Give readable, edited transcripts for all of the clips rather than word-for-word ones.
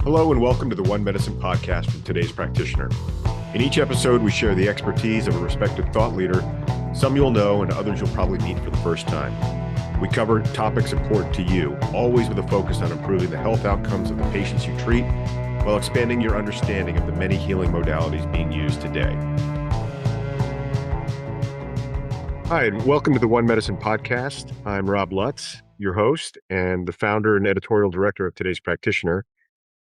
Hello and welcome to the One Medicine podcast from today's Practitioner. In each episode, we share the expertise of a respected thought leader. Some you'll know and others you'll probably meet for the first time. We cover topics important to you, always with a focus on improving the health outcomes of the patients you treat while expanding your understanding of the many healing modalities being used today. Hi, and welcome to the One Medicine podcast. I'm Rob Lutz, your host and the founder and editorial director of today's Practitioner.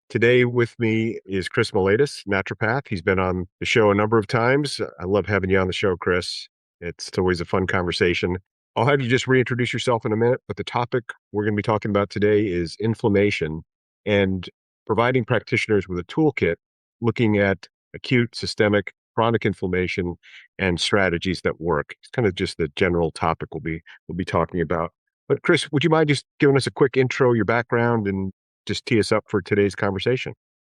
Today with me is Chris Meletis, naturopath. He's been on the show a number of times. I love having you on the show, Chris. It's always a fun conversation. I'll have you just reintroduce yourself in a minute, but the topic we're going to be talking about today is inflammation and providing practitioners with a toolkit looking at acute, systemic, chronic inflammation and strategies that work. It's kind of just the general topic we'll be talking about. But Chris, would you mind just giving us a quick intro, your background, and just tee us up for today's conversation?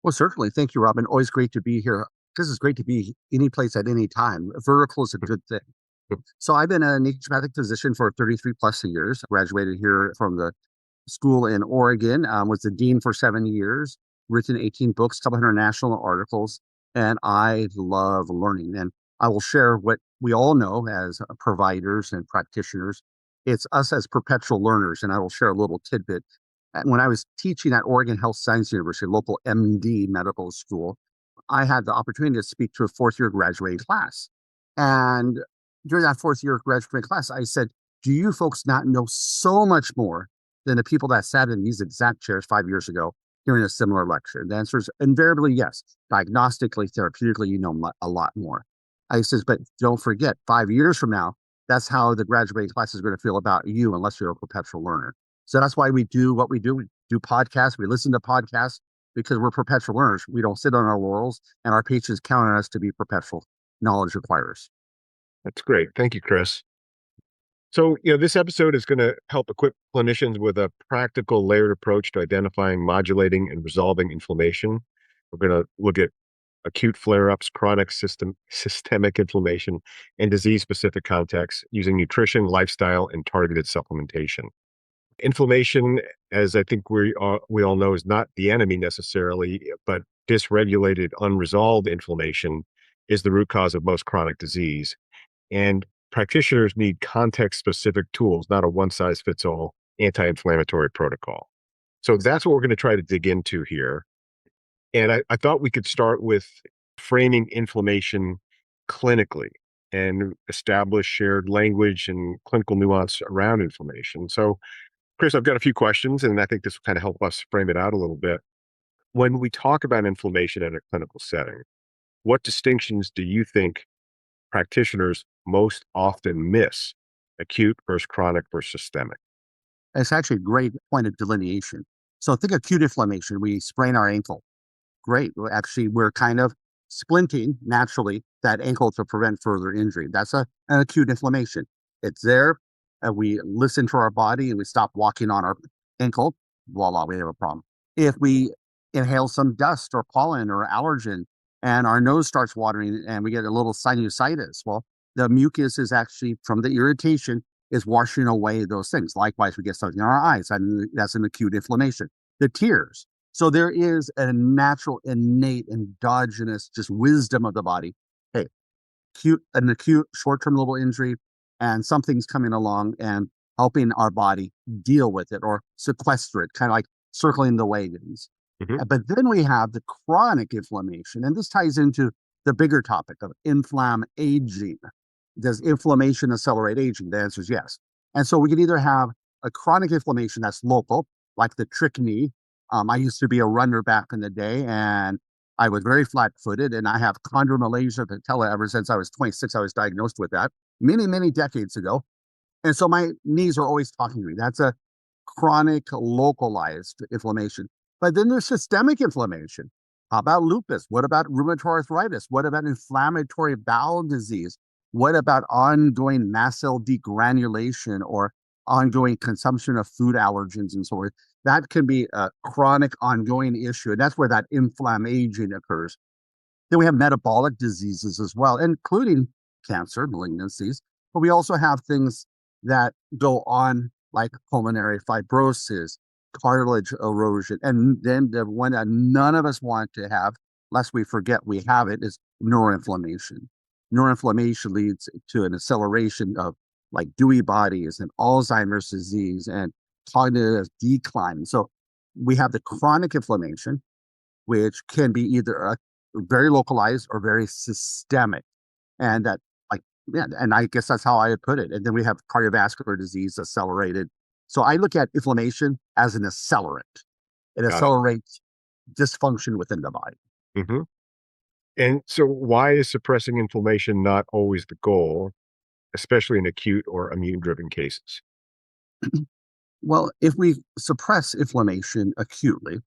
Well, certainly. Thank you, Robin. Always great to be here. This is great to be any place at any time. Vertical is a good thing. So I've been a naturopathic physician for 33 plus years. Graduated here from the school in Oregon, was the dean for 7 years, written 18 books, couple hundred national articles, and I love learning. And I will share what we all know as providers and practitioners. It's us as perpetual learners, and I will share a little tidbit. When I was teaching at Oregon Health Science University, local MD medical school, I had the opportunity to speak to a fourth-year graduating class. And during that fourth-year graduating class, I said, do you folks not know so much more than the people that sat in these exact chairs 5 years ago hearing a similar lecture? The answer is invariably yes. Diagnostically, therapeutically, you know a lot more. I says, but don't forget, 5 years from now, that's how the graduating class is going to feel about you unless you're a perpetual learner. So that's why we do what we do. We do podcasts. We listen to podcasts because we're perpetual learners. We don't sit on our laurels, and our patients count on us to be perpetual knowledge acquirers. That's great. Thank you, Chris. So, this episode is going to help equip clinicians with a practical layered approach to identifying, modulating, and resolving inflammation. We're going to look at acute flare-ups, chronic systemic inflammation, and disease-specific contexts using nutrition, lifestyle, and targeted supplementation. Inflammation, as I think we all know, is not the enemy necessarily, but dysregulated, unresolved inflammation is the root cause of most chronic disease. And practitioners need context-specific tools, not a one-size-fits-all anti-inflammatory protocol. So that's what we're going to try to dig into here. And I thought we could start with framing inflammation clinically and establish shared language and clinical nuance around inflammation. So Chris, I've got a few questions, and I think this will kind of help us frame it out a little bit. When we talk about inflammation in a clinical setting, what distinctions do you think practitioners most often miss? Acute versus chronic versus systemic? It's actually a great point of delineation. So think acute inflammation. We sprain our ankle. Great. We're kind of splinting naturally that ankle to prevent further injury. That's an acute inflammation. It's there. We listen to our body and we stop walking on our ankle. Voila, we have a problem. If we inhale some dust or pollen or allergen and our nose starts watering and we get a little sinusitis, well, the mucus is actually from the irritation is washing away those things. Likewise, we get something in our eyes, and that's an acute inflammation. The tears. So there is a natural, innate, endogenous just wisdom of the body. Hey, an acute short-term local injury, and something's coming along and helping our body deal with it or sequester it, kind of like circling the wagons. Mm-hmm. But then we have the chronic inflammation, and this ties into the bigger topic of aging. Does inflammation accelerate aging? The answer is yes. And so we can either have a chronic inflammation that's local, like the trick knee. I used to be a runner back in the day, and I was very flat-footed, and I have chondromalacia patella ever since I was 26. I was diagnosed with that many, many decades ago. And so my knees are always talking to me. That's a chronic, localized inflammation. But then there's systemic inflammation. How about lupus? What about rheumatoid arthritis? What about inflammatory bowel disease? What about ongoing mast cell degranulation or ongoing consumption of food allergens and so forth? That can be a chronic, ongoing issue. And that's where that inflammation occurs. Then we have metabolic diseases as well, including cancer, malignancies. But we also have things that go on like pulmonary fibrosis, cartilage erosion. And then the one that none of us want to have, lest we forget we have it, is neuroinflammation. Neuroinflammation leads to an acceleration of like Lewy bodies and Alzheimer's disease and cognitive decline. So we have the chronic inflammation, which can be either very localized or very systemic. And that, like, yeah, and I guess that's how I would put it. And then we have cardiovascular disease accelerated. So I look at inflammation as an accelerant. It Got it. accelerates dysfunction within the body. Hmm. And so, why is suppressing inflammation not always the goal, especially in acute or immune-driven cases? Well, if we suppress inflammation acutely,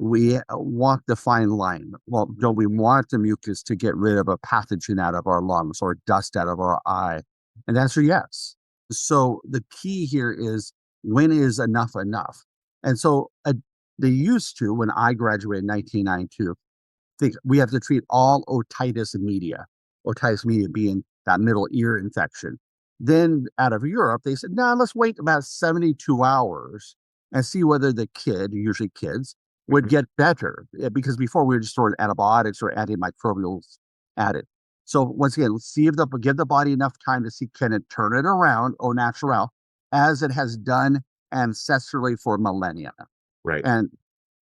we walk the fine line. Well, don't we want the mucus to get rid of a pathogen out of our lungs or dust out of our eye? And the answer, yes. So the key here is, when is enough enough? And so they used to, when I graduated in 1992, think we have to treat all otitis media being that middle ear infection. Then out of Europe, they said, no, let's wait about 72 hours and see whether the kid, usually kids, would Hmm. get better. Because before we were just throwing antibiotics or antimicrobials at it. So once again, let's see if give the body enough time to see, can it turn it around au naturel, as it has done ancestrally for millennia. Right. And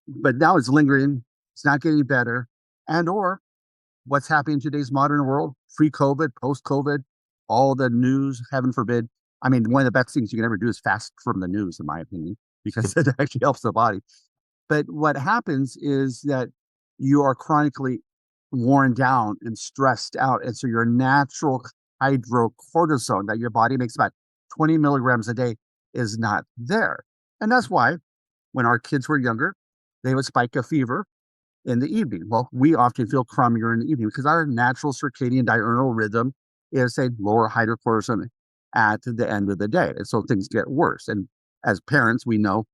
but now it's lingering, it's not getting better. And or what's happening in today's modern world, pre-COVID, post-COVID, all the news, heaven forbid. I mean, one of the best things you can ever do is fast from the news, in my opinion, because it actually helps the body. But what happens is that you are chronically worn down and stressed out. And so your natural hydrocortisone that your body makes, about 20 milligrams a day, is not there. And that's why when our kids were younger, they would spike a fever in the evening. Well, we often feel crummier in the evening because our natural circadian diurnal rhythm is a lower hydrocortisone at the end of the day. And so things get worse. And as parents, we know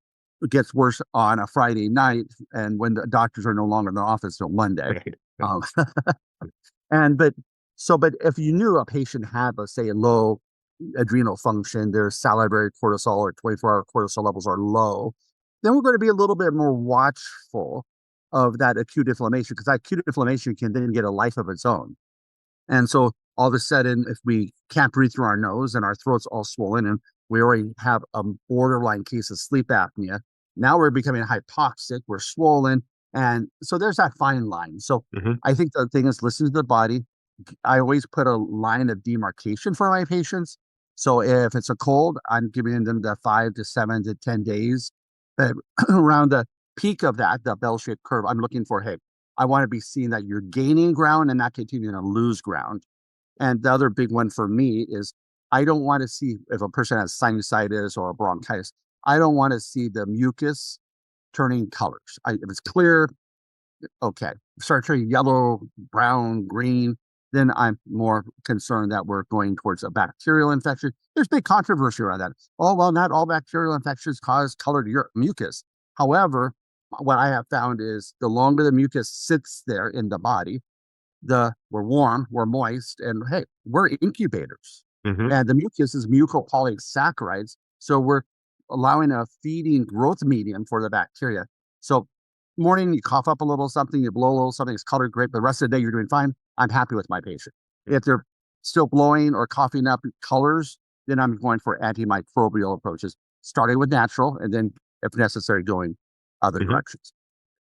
it gets worse on a Friday night, and when the doctors are no longer in the office till Monday. Right. Um, and but if you knew a patient had, let's say, a low adrenal function, their salivary cortisol or 24-hour cortisol levels are low, then we're going to be a little bit more watchful of that acute inflammation, because acute inflammation can then get a life of its own. And so all of a sudden, if we can't breathe through our nose and our throat's all swollen and we already have a borderline case of sleep apnea, now we're becoming hypoxic, we're swollen. And so there's that fine line. So Hmm. I think the thing is, listen to the body. I always put a line of demarcation for my patients. So if it's a cold, I'm giving them the 5 to 7 to 10 days. But around the peak of that, the bell-shaped curve, I'm looking for, hey, I want to be seeing that you're gaining ground and not continuing to lose ground. And the other big one for me is, I don't want to see, if a person has sinusitis or bronchitis, I don't want to see the mucus turning colors. If it's clear, okay. Start turning yellow, brown, green, then I'm more concerned that we're going towards a bacterial infection. There's big controversy around that. Oh, well, not all bacterial infections cause colored mucus. However, what I have found is the longer the mucus sits there in the body, we're warm, we're moist, and hey, we're incubators. Hmm. And the mucus is mucopolysaccharides. So we're allowing a feeding growth medium for the bacteria. So morning, you cough up a little something, you blow a little something, it's colored great, but the rest of the day you're doing fine. I'm happy with my patient. If they're still blowing or coughing up colors, then I'm going for antimicrobial approaches, starting with natural and then, if necessary, going other Hmm. directions.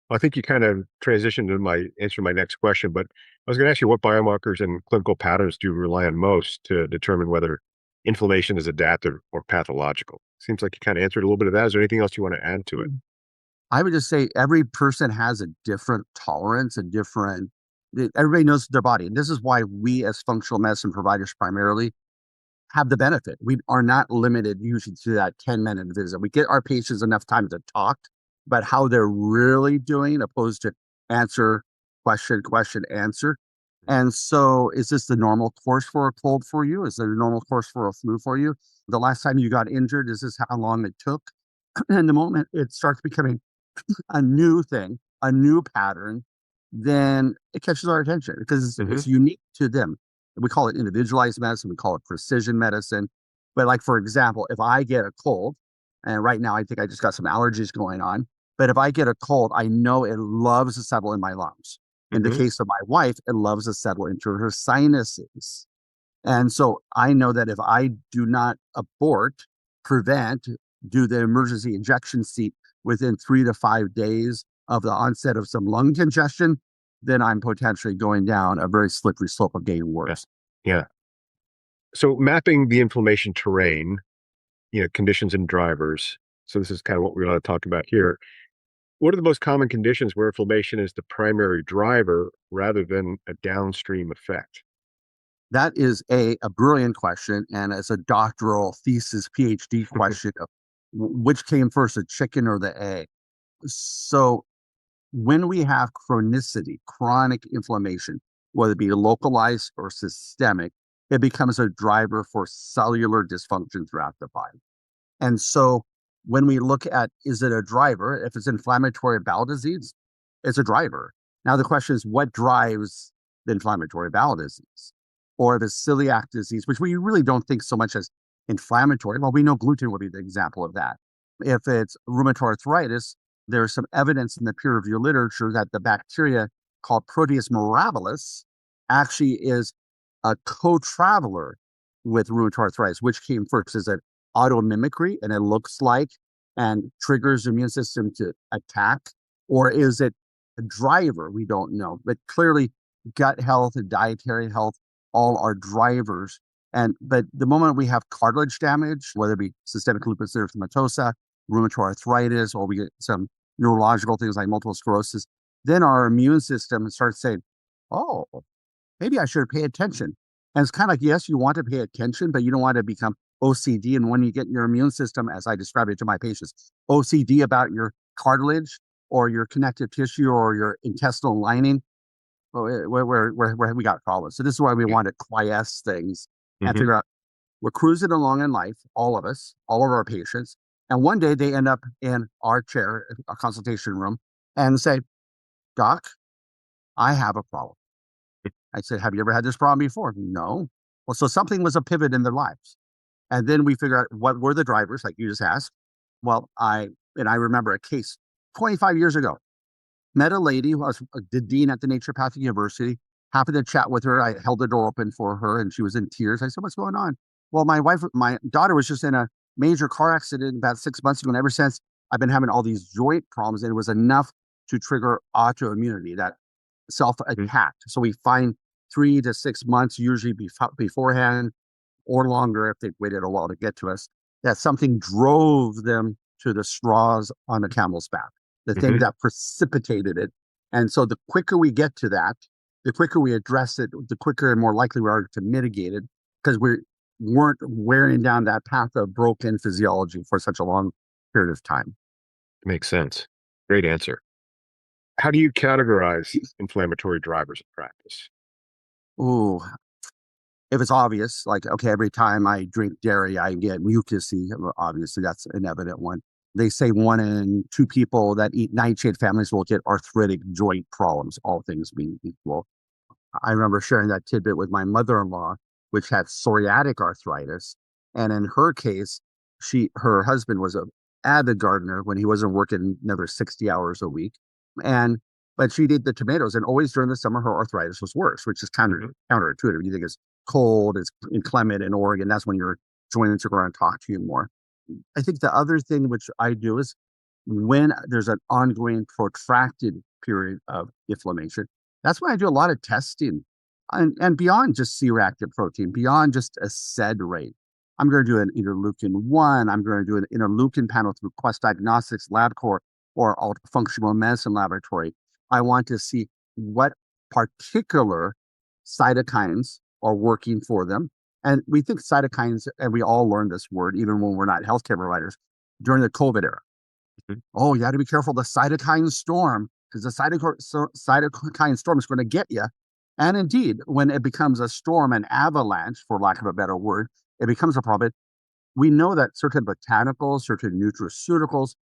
I think you kind of transitioned to my answer to my next question, but I was going to ask you, what biomarkers and clinical patterns do you rely on most to determine whether inflammation is adaptive or pathological? Seems like you kind of answered a little bit of that. Is there anything else you want to add to it? I would just say every person has a different tolerance, everybody knows their body. And this is why we, as functional medicine providers primarily, have the benefit. We are not limited usually to that 10-minute visit. We get our patients enough time to talk about how they're really doing, opposed to answer, question, answer. And so, is this the normal course for a cold for you? Is it a normal course for a flu for you? The last time you got injured, is this how long it took? And the moment it starts becoming a new thing, a new pattern, then it catches our attention because Hmm. it's unique to them. We call it individualized medicine, we call it precision medicine. But, like, for example, if I get a cold, And right now, I think I just got some allergies going on. But if I get a cold, I know it loves to settle in my lungs. In the Hmm. case of my wife, it loves to settle into her sinuses. And so I know that if I do not abort, prevent, do the emergency injection seat within 3 to 5 days of the onset of some lung congestion, then I'm potentially going down a very slippery slope of getting Yeah. worse. Yeah. So mapping the inflammation terrain, conditions and drivers. So this is kind of what we want to talk about here. What are the most common conditions where inflammation is the primary driver rather than a downstream effect? That is a brilliant question. And it's a doctoral thesis, PhD question of which came first, the chicken or the egg? So when we have chronicity, chronic inflammation, whether it be localized or systemic, it becomes a driver for cellular dysfunction throughout the body. And so when we look at, is it a driver? If it's inflammatory bowel disease, it's a driver. Now the question is, what drives the inflammatory bowel disease? Or if it's celiac disease, which we really don't think so much as inflammatory. Well, we know gluten would be the example of that. If it's rheumatoid arthritis, there's some evidence in the peer reviewed literature that the bacteria called Proteus mirabilis actually is a co-traveler with rheumatoid arthritis. Which came first? Is it automimicry and it looks like and triggers the immune system to attack? Or is it a driver? We don't know. But clearly, gut health and dietary health all are drivers. But the moment we have cartilage damage, whether it be systemic lupus erythematosa, rheumatoid arthritis, or we get some neurological things like multiple sclerosis, then our immune system starts saying, oh, maybe I should pay attention. And it's kind of like, yes, you want to pay attention, but you don't want to become OCD. And when you get your immune system, as I describe it to my patients, OCD about your cartilage or your connective tissue or your intestinal lining, well, where we got problems. So this is why we Yeah. want to quiesce things and Hmm. figure out we're cruising along in life, all of us, all of our patients. And one day they end up in our chair, a consultation room, and say, Doc, I have a problem. I said, have you ever had this problem before? No. Well, so something was a pivot in their lives. And then we figure out what were the drivers, like you just asked. Well, I remember a case 25 years ago. Met a lady who was the dean at the Naturopathic University. Happened to chat with her. I held the door open for her, and she was in tears. I said, "What's going on?" Well, my daughter was just in a major car accident about 6 months ago, and ever since I've been having all these joint problems, and it was enough to trigger autoimmunity, that self attack. So we find 3 to 6 months usually beforehand or longer if they've waited a while to get to us, that something drove them to the straws on the camel's back, the thing Hmm. that precipitated it. And so the quicker we get to that, the quicker we address it, the quicker and more likely we are to mitigate it because we weren't wearing down that path of broken physiology for such a long period of time. Makes sense. Great answer. How do you categorize inflammatory drivers in practice? Ooh, if it's obvious, like, okay, every time I drink dairy, I get mucusy. Well, obviously, that's an evident one. They say 1 in 2 people that eat nightshade families will get arthritic joint problems, all things being equal. I remember sharing that tidbit with my mother-in-law, which had psoriatic arthritis. And in her case, her husband was an avid gardener when he wasn't working another 60 hours a week. And but she did the tomatoes, and always during the summer, her arthritis was worse, which is Hmm. counterintuitive. You think it's cold, it's inclement in Oregon. That's when your joints are going to talk to you more. I think the other thing which I do is when there's an ongoing protracted period of inflammation, that's why I do a lot of testing and beyond just C-reactive protein, beyond just a SED rate. I'm going to do an interleukin 1. I'm going to do an interleukin panel through Quest Diagnostics, LabCorp, or Alt Functional Medicine Laboratory. I want to see what particular cytokines are working for them. And we think cytokines, and we all learned this word, even when we're not healthcare providers, during the COVID era. Hmm. Oh, you got to be careful the cytokine storm because the cytokine storm is going to get you. And indeed, when it becomes a storm, an avalanche, for lack of a better word, it becomes a problem. We know that certain botanicals, certain nutraceuticals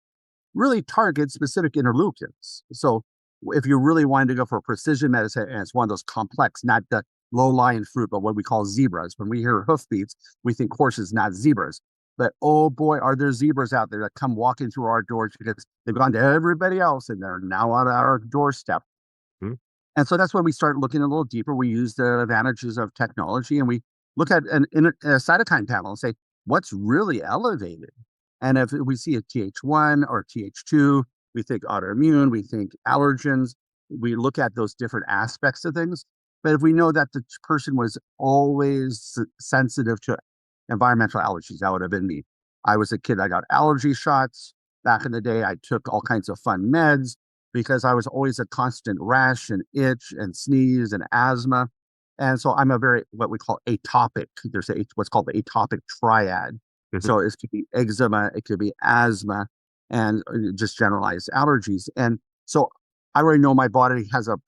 really target specific interleukins. So if you really wanted to go for precision medicine, and it's one of those complex, not the low-lying fruit, but what we call zebras. When we hear hoofbeats, we think horses, not zebras. But oh boy, are there zebras out there that come walking through our doors because they've gone to everybody else and they're now on our doorstep. Mhm. And so that's when we start looking a little deeper. We use the advantages of technology and we look at a cytokine panel and say, what's really elevated? And if we see a Th1 or Th2, we think autoimmune, we think allergens, we look at those different aspects of things. But if we know that the person was always sensitive to environmental allergies, that would have been me. I was a kid, I got allergy shots. Back in the day, I took all kinds of fun meds because I was always a constant rash and itch and sneeze and asthma. And so I'm a very, what we call atopic. There's what's called the atopic triad. Mhm. So it could be eczema, it could be asthma, and just generalized allergies. And so I already know my body has a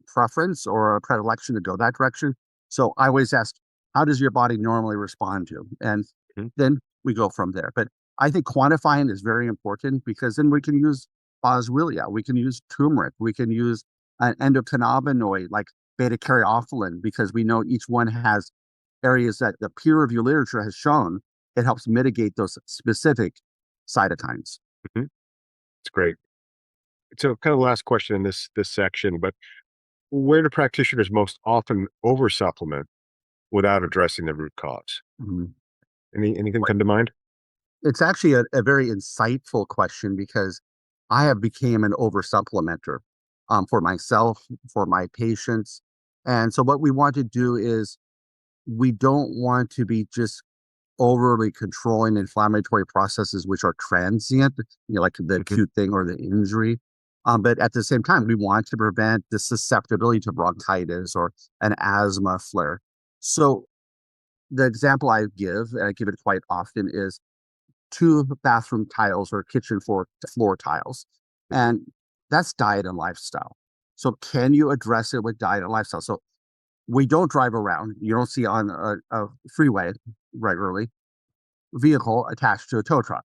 preference or a predilection to go that direction. So I always ask, how does your body normally respond to? And Mhm. then we go from there. But I think quantifying is very important because then we can use boswellia, we can use turmeric, we can use an endocannabinoid like beta caryophyllene because we know each one has areas that the peer review literature has shown it helps mitigate those specific cytokines. Mhm. It's great. So, kind of last question in this section, but where do practitioners most often oversupplement without addressing the root cause? Mhm. Anything come to mind? It's actually a very insightful question because I have became an over supplementer for myself, for my patients. And so what we want to do is we don't want to be just overly controlling inflammatory processes which are transient, like the Mhm. acute thing or the injury. But at the same time, we want to prevent the susceptibility to bronchitis or an asthma flare. So the example I give, and I give it quite often, is two bathroom tiles or kitchen floor tiles. Mhm. And that's diet and lifestyle. So can you address it with diet and lifestyle? So we don't drive around. You don't see on a freeway regularly vehicle attached to a tow truck.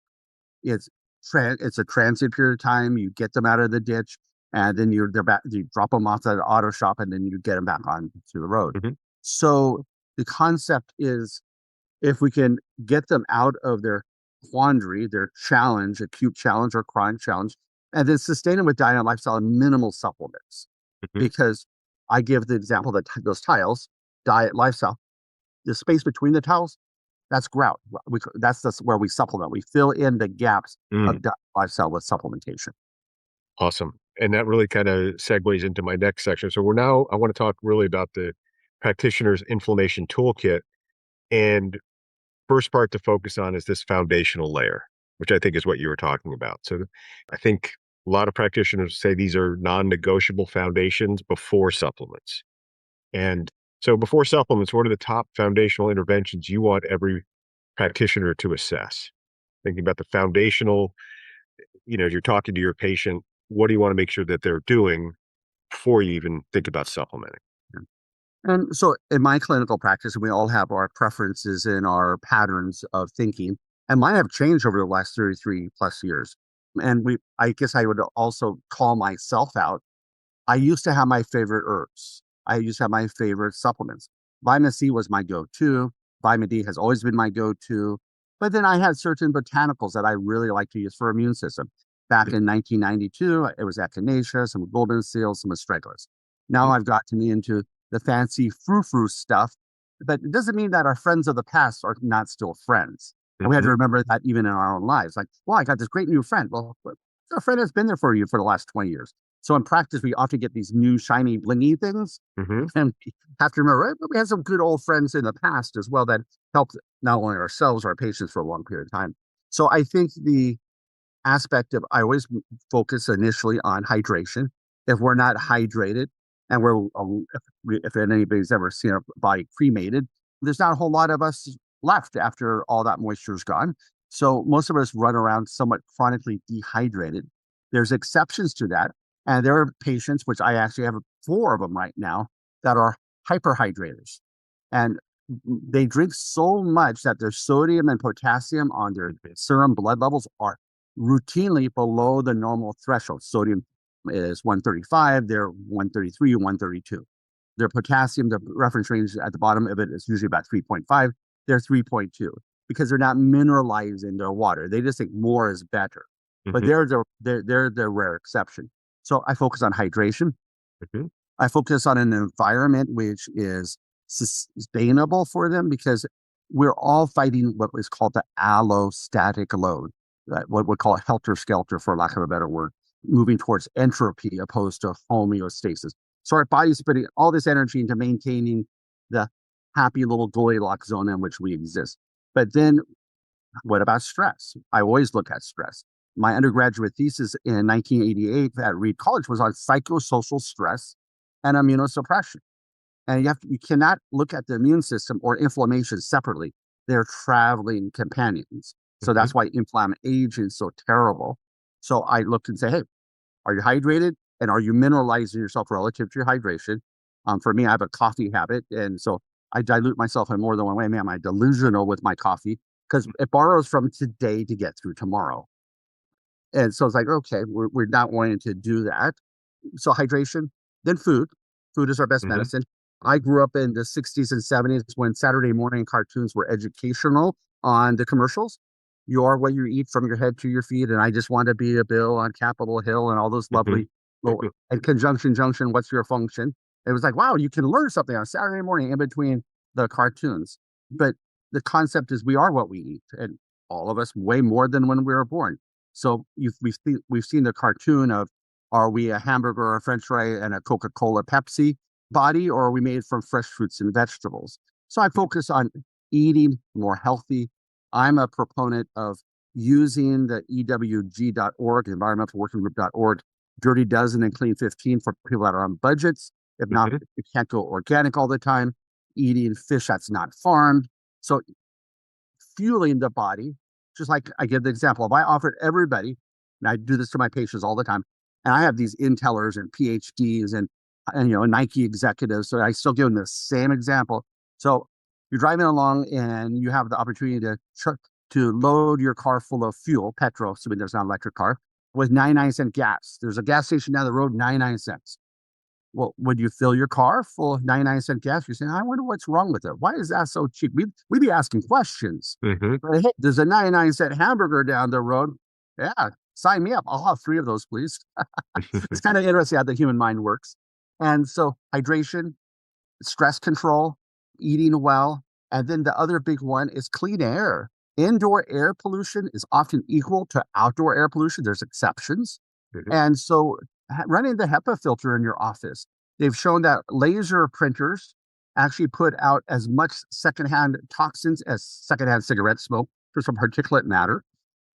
It's it's a transit period of time. You get them out of the ditch, and then they're back. You drop them off at the auto shop, and then you get them back on to the road. Mhm. So the concept is if we can get them out of their quandary, their challenge, acute challenge or chronic challenge, and then sustain them with diet and lifestyle and minimal supplements. Mhm. Because I give the example that those tiles, diet, lifestyle, the space between the tiles, that's grout. That's where we supplement. We fill in the gaps Mm. of diet, lifestyle with supplementation. Awesome. And that really kind of segues into my next section. So I want to talk really about the practitioner's inflammation toolkit. And first part to focus on is this foundational layer, which I think is what you were talking about. So I think a lot of practitioners say these are non-negotiable foundations before supplements. And so before supplements, what are the top foundational interventions you want every practitioner to assess? Thinking about the foundational, as you're talking to your patient, what do you want to make sure that they're doing before you even think about supplementing? And so in my clinical practice, we all have our preferences and our patterns of thinking. And mine have changed over the last 33 plus years. And I guess I would also call myself out. I used to have my favorite herbs. I used to have my favorite supplements. Vitamin C was my go-to. Vitamin D has always been my go-to. But then I had certain botanicals that I really like to use for immune system. Back in 1992, it was echinacea, some golden seal, some astragalus. Now Mhm. I've gotten into the fancy frou-frou stuff, but it doesn't mean that our friends of the past are not still friends. And we have to Mhm. remember that even in our own lives. Like, well, I got this great new friend. Well, a friend that's been there for you for the last 20 years. So in practice, we often get these new shiny blingy things, Mhm. and we have to remember, right, but we had some good old friends in the past as well that helped not only ourselves, our patients for a long period of time. So I think the aspect of I always focus initially on hydration. If we're not hydrated, and if anybody's ever seen a body cremated, there's not a whole lot of us left after all that moisture's gone. So most of us run around somewhat chronically dehydrated. There's exceptions to that, and there are patients, which I actually have four of them right now, that are hyperhydrators, and they drink so much that their sodium and potassium on their serum blood levels are routinely below the normal threshold. Sodium is 135, they're 133, 132. Their potassium, the reference range at the bottom of it is usually about 3.5, they're 3.2. because they're not mineralizing their water. They just think more is better. But Mhm. they're the rare exception. So I focus on hydration. Mhm. I focus on an environment which is sustainable for them, because we're all fighting what is called the allostatic load, right? What we call helter skelter, for lack of a better word, moving towards entropy opposed to homeostasis. So our body's putting all this energy into maintaining the happy little Goldilocks zone in which we exist. But then what about stress? I always look at stress. My undergraduate thesis in 1988 at Reed College was on psychosocial stress and immunosuppression. And you cannot look at the immune system or inflammation separately. They're traveling companions. So Mhm. that's why inflammation is so terrible. So I looked and say, hey, are you hydrated? And are you mineralizing yourself relative to your hydration? For me, I have a coffee habit. And so I dilute myself in more than one way. Man, I'm delusional with my coffee because it borrows from today to get through tomorrow. And so it's like, okay, we're not wanting to do that. So hydration, then food. Food is our best Mhm. medicine. I grew up in the 60s and 70s when Saturday morning cartoons were educational on the commercials. You are what you eat, from your head to your feet. And I just want to be a Bill on Capitol Hill and all those Mhm. lovely little, and conjunction junction, what's your function? It was like, wow, you can learn something on Saturday morning in between the cartoons. But the concept is we are what we eat, and all of us way more than when we were born. So we've seen the cartoon of, are we a hamburger, a french fry, and a Coca-Cola Pepsi body, or are we made from fresh fruits and vegetables? So I focus on eating more healthy. I'm a proponent of using the EWG.org, environmental working group.org, Dirty Dozen and Clean 15 for people that are on budgets. If not, Mhm. you can't go organic all the time, eating fish that's not farmed. So fueling the body. Just like I give the example, if I offered everybody, and I do this to my patients all the time, and I have these intellers and PhDs and Nike executives, so I still give them the same example. So you're driving along and you have the opportunity to load your car full of fuel, petrol, assuming there's not an electric car, with 99-cent gas. There's a gas station down the road, 99 cents. Well, would you fill your car full of 99-cent gas? You're saying, I wonder what's wrong with it. Why is that so cheap? We'd be asking questions. Mhm. But hey, there's a 99-cent hamburger down the road. Yeah, sign me up. I'll have three of those, please. It's kind of interesting how the human mind works. And so hydration, stress control, eating well. And then the other big one is clean air. Indoor air pollution is often equal to outdoor air pollution. There's exceptions. Mhm. And so running the HEPA filter in your office, they've shown that laser printers actually put out as much secondhand toxins as secondhand cigarette smoke for some particulate matter.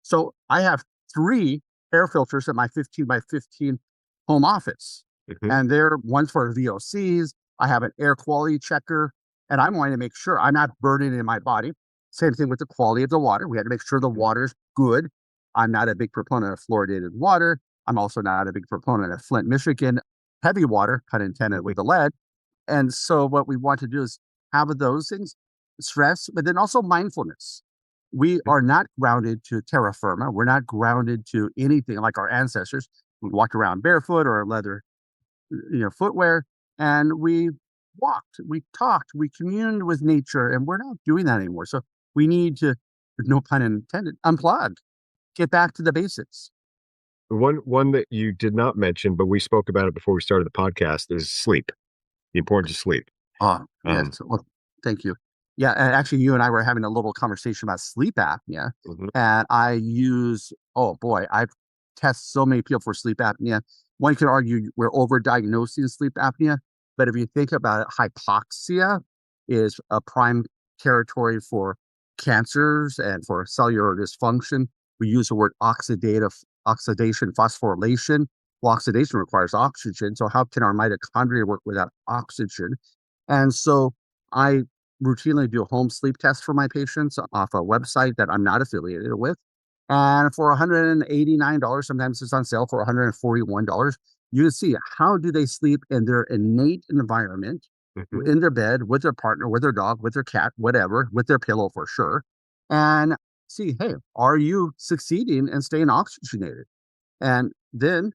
So I have three air filters at my 15 by 15 home office. Mhm. And they're one's for VOCs. I have an air quality checker, and I'm wanting to make sure I'm not burning in my body. Same thing with the quality of the water. We had to make sure the water's good. I'm not a big proponent of fluoridated water. I'm also not a big proponent of Flint, Michigan heavy water, pun intended, Mhm. with the lead. And so what we want to do is have those things, stress, but then also mindfulness. We are not grounded to terra firma. We're not grounded to anything like our ancestors. We walked around barefoot or leather, footwear, and we walked, we talked, we communed with nature, and we're not doing that anymore. So we need to, no pun intended, unplug, get back to the basics. One that you did not mention, but we spoke about it before we started the podcast, is sleep, the importance of sleep. Oh, Um, yes. Well, thank you. Yeah, and actually, you and I were having a little conversation about sleep apnea, mhm. and oh boy, I've tested so many people for sleep apnea. One could argue we're overdiagnosing sleep apnea, but if you think about it, hypoxia is a prime territory for cancers and for cellular dysfunction. We use the word oxidation, phosphorylation. Well, oxidation requires oxygen, so how can our mitochondria work without oxygen? And so I routinely do home sleep tests for my patients off a website that I'm not affiliated with. And for $189, sometimes it's on sale for $141, you can see how do they sleep in their innate environment, Mhm. in their bed, with their partner, with their dog, with their cat, whatever, with their pillow for sure. And see, hey, are you succeeding in staying oxygenated? And then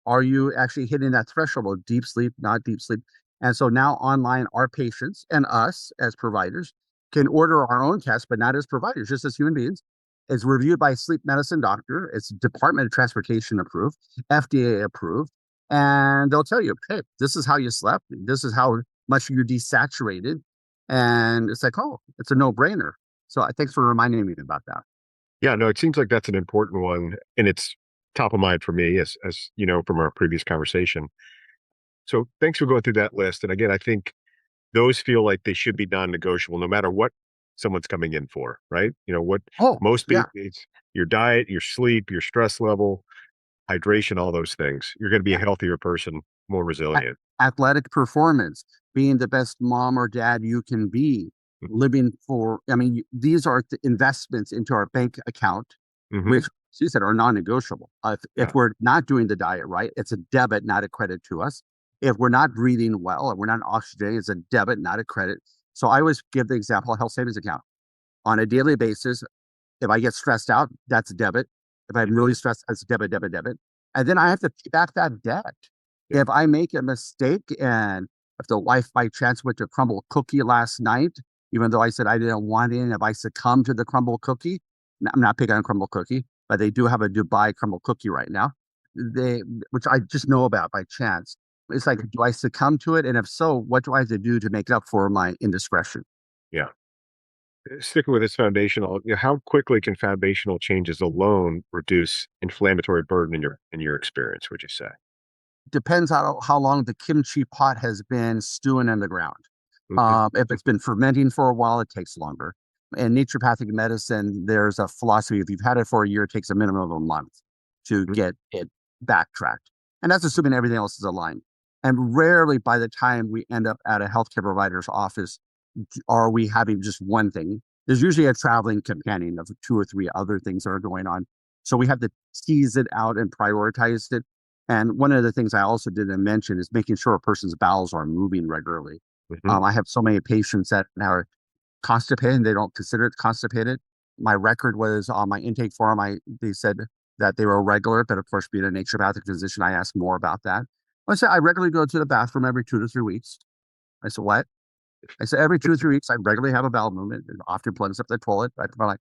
are you actually hitting that threshold of deep sleep, not deep sleep? And so now online, our patients and us as providers can order our own tests, but not as providers, just as human beings. It's reviewed by a sleep medicine doctor. It's Department of Transportation approved, FDA approved, and they'll tell you, hey, this is how you slept. This is how much you desaturated. And it's like, oh, it's a no-brainer. So thanks for reminding me about that. Yeah, no, it seems like that's an important one, and it's top of mind for me, as you know from our previous conversation. So thanks for going through that list. And again, I think those feel like they should be non-negotiable, no matter what someone's coming in for, right? What Oh, most yeah. people, it's your diet, your sleep, your stress level, hydration, all those things. You're going to be a healthier person, more resilient. Athletic performance, being the best mom or dad you can be, living for, I mean, these are the investments into our bank account, Mm-hmm. which she said are non-negotiable. If Yeah. we're not doing the diet right, it's a debit, not a credit to us. If we're not breathing well and we're not oxygenating, it's a debit, not a credit. So I always give the example of health savings account on a daily basis. If I get stressed out, that's a debit. If I'm really stressed, it's debit, debit, debit. And then I have to pay back that debt. Yeah. If I make a mistake and if the wife by chance went to crumble cookie last night, even though I said I didn't want it, and if I succumb to the crumble cookie, I'm not picking on crumble cookie, but they do have a Dubai crumble cookie right now. They, which I just know about by chance. It's like, do I succumb to it? And if so, what do I have to do to make up for my indiscretion? Yeah. Sticking with this foundational, how quickly can foundational changes alone reduce inflammatory burden in your experience, would you say? Depends on how long the kimchi pot has been stewing in the ground. Mhm. If it's been fermenting for a while, it takes longer. In naturopathic medicine, there's a philosophy: if you've had it for a year, it takes a minimum of a month to Mhm. get it backtracked. And that's assuming everything else is aligned. And rarely by the time we end up at a healthcare provider's office, are we having just one thing. There's usually a traveling companion of two or three other things that are going on. So we have to tease it out and prioritize it. And one of the things I also didn't mention is making sure a person's bowels are moving regularly. Mhm. I have so many patients that are constipated and they don't consider it constipated. My record was on my intake form. They said that they were regular, but of course, being a naturopathic physician, I asked more about that. I said I regularly go to the bathroom every 2 to 3 weeks. I said what? I said every 2 or 3 weeks, I regularly have a bowel movement. It often plugs up the toilet. Like,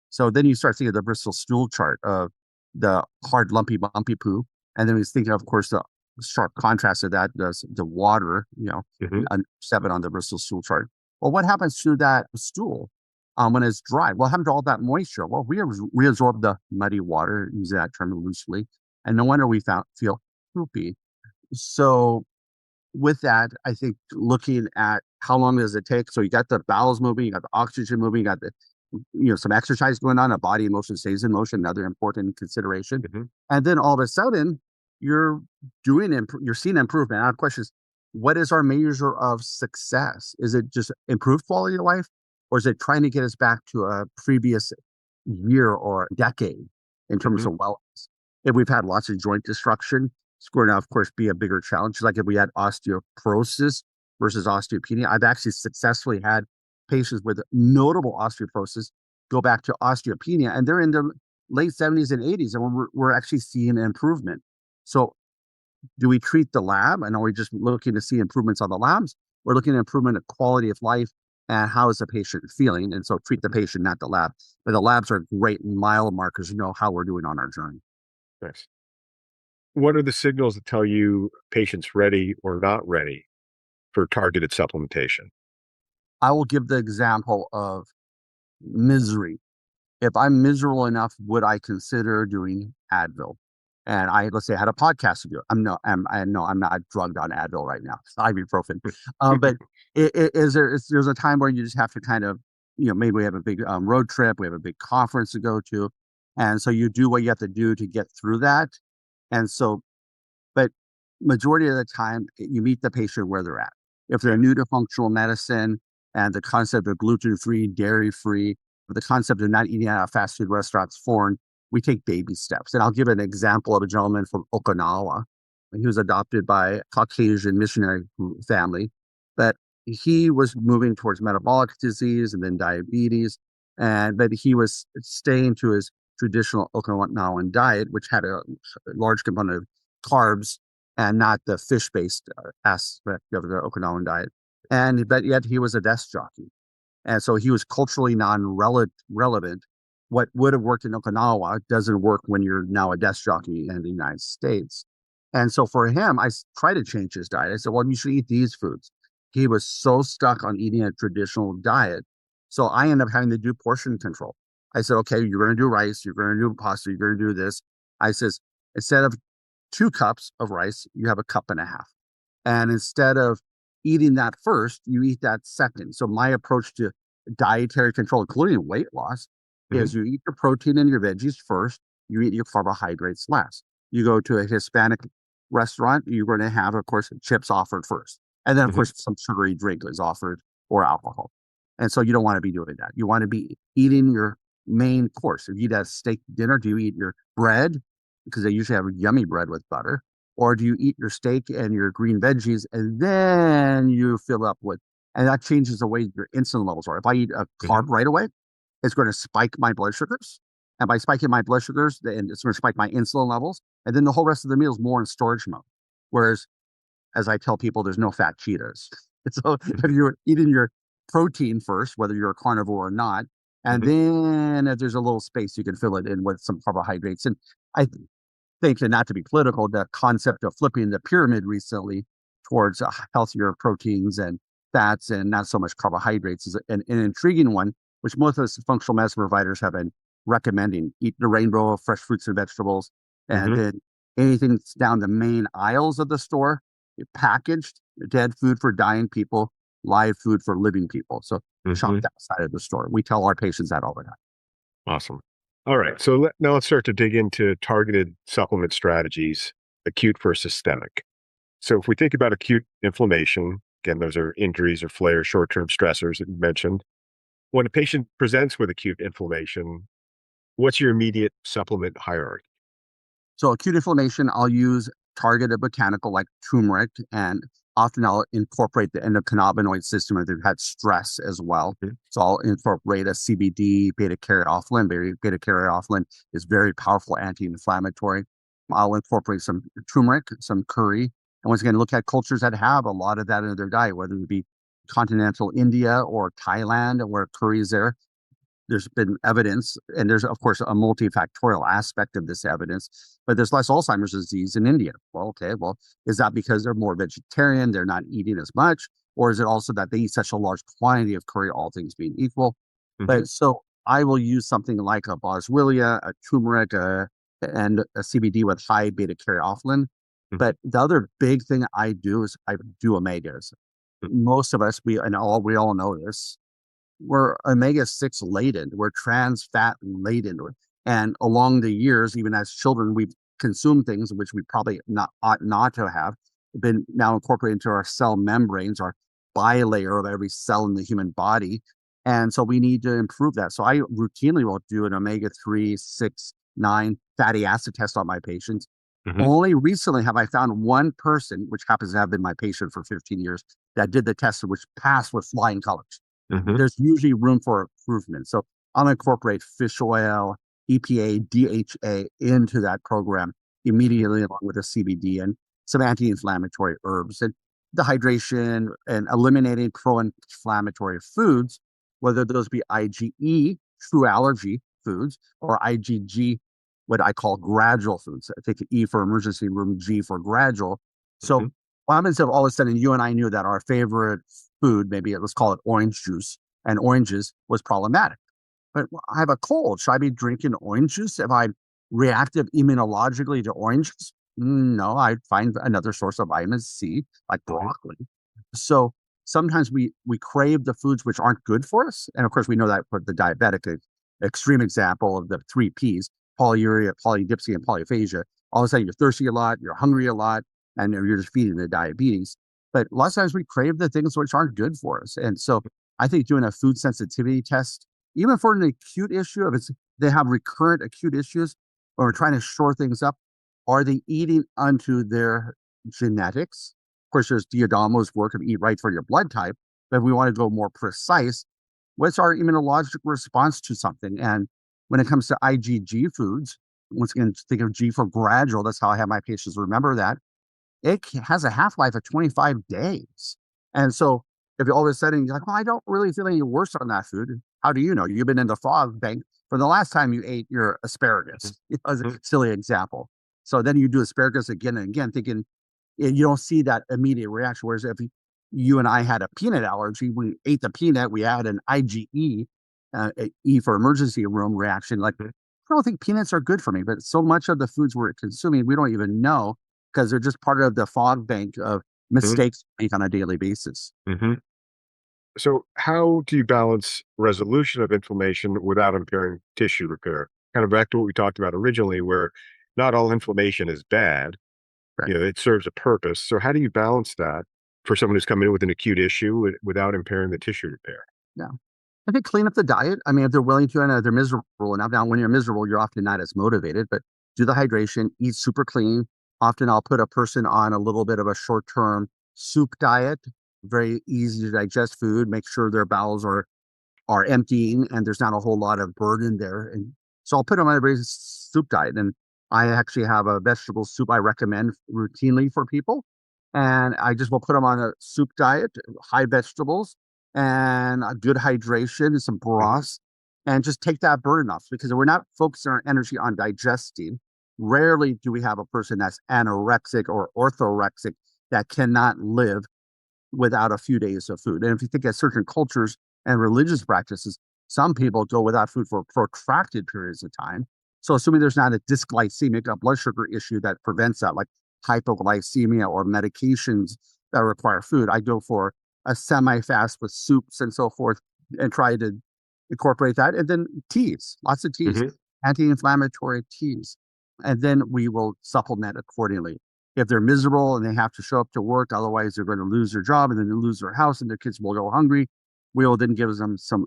so then you start seeing the Bristol stool chart of the hard, lumpy, bumpy poo. And then he's thinking, of course, the sharp contrast of that, the water, Mhm. 7 on the Bristol stool chart. Well, what happens to that stool when it's dry? What happened to all that moisture? Well, we reabsorb the muddy water, using that term loosely. And no wonder we feel poopy. So with that, I think looking at how long does it take? So you got the bowels moving, you got the oxygen moving, you got the some exercise going on, a body in motion stays in motion, another important consideration. Mhm. And then all of a sudden, you're you're seeing improvement. Our question is, what is our measure of success? Is it just improved quality of life, or is it trying to get us back to a previous year or decade in terms Mhm. of wellness? If we've had lots of joint destruction, it's going to, of course, be a bigger challenge. Like if we had osteoporosis versus osteopenia, I've actually successfully had patients with notable osteoporosis go back to osteopenia, and they're in their late 70s and 80s, and we're actually seeing an improvement. So, do we treat the lab, and are we just looking to see improvements on the labs? We're looking at improvement of quality of life and how is the patient feeling, and so treat the patient, not the lab. But the labs are great mile markers to know how we're doing on our journey. Nice. What are the signals that tell you patient's ready or not ready for targeted supplementation? I will give the example of misery. If I'm miserable enough, would I consider doing Advil? And let's say I had a podcast to do. I'm not drugged on Advil right now. It's ibuprofen. But there's a time where you just have to kind of, maybe we have a big road trip, we have a big conference to go to. And so you do what you have to do to get through that. And so, but majority of the time, you meet the patient where they're at. If they're Yeah. new to functional medicine and the concept of gluten-free, dairy-free, the concept of not eating at a fast food restaurants foreign, we take baby steps. And I'll give an example of a gentleman from Okinawa. He was adopted by a Caucasian missionary family, but he was moving towards metabolic disease and then diabetes. But he was staying to his traditional Okinawan diet, which had a large component of carbs and not the fish-based aspect of the Okinawan diet. But yet he was a desk jockey. And so he was culturally non-relevant. What would have worked in Okinawa doesn't work when you're now a desk jockey in the United States. And so for him, tried to change his diet. I said, well, you should eat these foods. He was so stuck on eating a traditional diet. So I ended up having to do portion control. I said, okay, you're going to do rice, you're going to do pasta, you're going to do this. I says, instead of 2 cups of rice, you have a cup and a half. And instead of eating that first, you eat that second. So my approach to dietary control, including weight loss, Hmm. is you eat your protein and your veggies first, you eat your carbohydrates last. You go to a Hispanic restaurant, you're going to have, of course, chips offered first. And then, of Hmm. course, some sugary drink is offered or alcohol. And so you don't want to be doing that. You want to be eating your main course. If you eat a steak dinner, do you eat your bread? Because they usually have yummy bread with butter. Or do you eat your steak and your green veggies and then you fill up with, and that changes the way your insulin levels are. If I eat a Hmm. carb right away, it's going to spike my blood sugars. And by spiking my blood sugars, then it's going to spike my insulin levels. And then the whole rest of the meal is more in storage mode. Whereas, as I tell people, there's no fat Cheetos. So if you're eating your protein first, whether you're a carnivore or not, and Hmm. then if there's a little space, you can fill it in with some carbohydrates. And I think, and not to be political, the concept of flipping the pyramid recently towards healthier proteins and fats and not so much carbohydrates is an intriguing one, which most of the functional medicine providers have been recommending. Eat the rainbow of fresh fruits and vegetables, and Hmm. then anything that's down the main aisles of the store, packaged dead food for dying people, live food for living people. So shop Hmm. that side of the store. We tell our patients that all the time. Awesome. All right. So now let's start to dig into targeted supplement strategies, acute versus systemic. So if we think about acute inflammation, again, those are injuries or flares, short-term stressors that you mentioned. When a patient presents with acute inflammation, what's your immediate supplement hierarchy? So acute inflammation, I'll use targeted botanical like turmeric, and often I'll incorporate the endocannabinoid system if they've had stress as well. Mhm. So I'll incorporate a CBD, beta caryophyllene. Beta caryophyllene is very powerful anti-inflammatory. I'll incorporate some turmeric, some curry, and once again, look at cultures that have a lot of that in their diet, whether it be continental India or Thailand, where curry is there. There's been evidence, and there's of course a multifactorial aspect of this evidence, but there's less Alzheimer's disease in India. Well, okay, well, is that because they're more vegetarian, they're not eating as much, or is it also that they eat such a large quantity of curry, all things being equal? Mhm. But so I will use something like a boswellia, a turmeric, and a CBD with high beta caryophyllene. Mhm. But the other big thing I do is I do omegas. Most of us, we all know this, we're omega-6 laden, we're trans fat laden. And along the years, even as children, we've consumed things which we probably not ought not to have been now incorporated into our cell membranes, our bilayer of every cell in the human body. And so we need to improve that. So I routinely will do an omega-3, 6, 9 fatty acid test on my patients. Mhm. Only recently have I found one person, which happens to have been my patient for 15 years, that did the test, which passed with flying colors. Mhm. There's usually room for improvement. So I'll incorporate fish oil, EPA, DHA into that program Mhm. immediately, along with a CBD and some anti-inflammatory herbs. And the hydration and eliminating pro-inflammatory foods, whether those be IgE, true allergy foods, or IgG, what I call gradual foods. I take E for emergency room, G for gradual. So Mhm. what happens if all of a sudden you and I knew that our favorite food, maybe let's call it orange juice and oranges, was problematic? But I have a cold. Should I be drinking orange juice? If I'm reactive immunologically to oranges? No, I'd find another source of vitamin C, like Mhm. broccoli. So sometimes we crave the foods which aren't good for us. And of course, we know that for the diabetic, extreme example of the 3 Ps, polyuria, polydipsia, and polyphagia. All of a sudden, you're thirsty a lot, you're hungry a lot, and you're just feeding the diabetes. But a lot of times we crave the things which aren't good for us. And so I think doing a food sensitivity test, even for an acute issue, if it's they have recurrent acute issues or we're trying to shore things up, are they eating unto their genetics? Of course, there's Diodamo's work of eat right for your blood type. But if we want to go more precise, what's our immunologic response to something? And when it comes to IgG foods, once again, think of G for gradual. That's how I have my patients remember that. It has a half life of 25 days. And so if all of a sudden you're like, well, I don't really feel any worse on that food. How do you know? You've been in the fog bank from the last time you ate your asparagus, as a Mhm. silly example. So then you do asparagus again and again, thinking you don't see that immediate reaction. Whereas if you and I had a peanut allergy, we ate the peanut, we had an IgE, E for emergency room reaction. Like, Mhm. I don't think peanuts are good for me, but so much of the foods we're consuming, we don't even know because they're just part of the fog bank of Mhm. mistakes we make on a daily basis. Mhm. So, how do you balance resolution of inflammation without impairing tissue repair? Kind of back to what we talked about originally, where not all inflammation is bad. Right. It serves a purpose. So, how do you balance that for someone who's coming in with an acute issue without impairing the tissue repair? Yeah. I think clean up the diet. I mean, if they're willing to and they're miserable enough. Now, when you're miserable, you're often not as motivated, but do the hydration, eat super clean. Often I'll put a person on a little bit of a short term soup diet, very easy to digest food, make sure their bowels are emptying and there's not a whole lot of burden there. And so I'll put them on a very soup diet. And I actually have a vegetable soup I recommend routinely for people. And I just will put them on a soup diet, high vegetables and a good hydration and some Mhm. broths, and just take that burden off because we're not focusing our energy on digesting. Rarely do we have a person that's anorexic or orthorexic that cannot live without a few days of food. And if you think of certain cultures and religious practices, some people go without food for protracted periods of time. So, assuming there's not a dysglycemic, a blood sugar issue that prevents that, like hypoglycemia or medications that require food, I go for a semi fast with soups and so forth and try to incorporate that. And then teas, lots of teas, Mhm. anti inflammatory teas. And then we will supplement accordingly. If they're miserable and they have to show up to work, otherwise they're going to lose their job and then they lose their house and their kids will go hungry. We will then give them some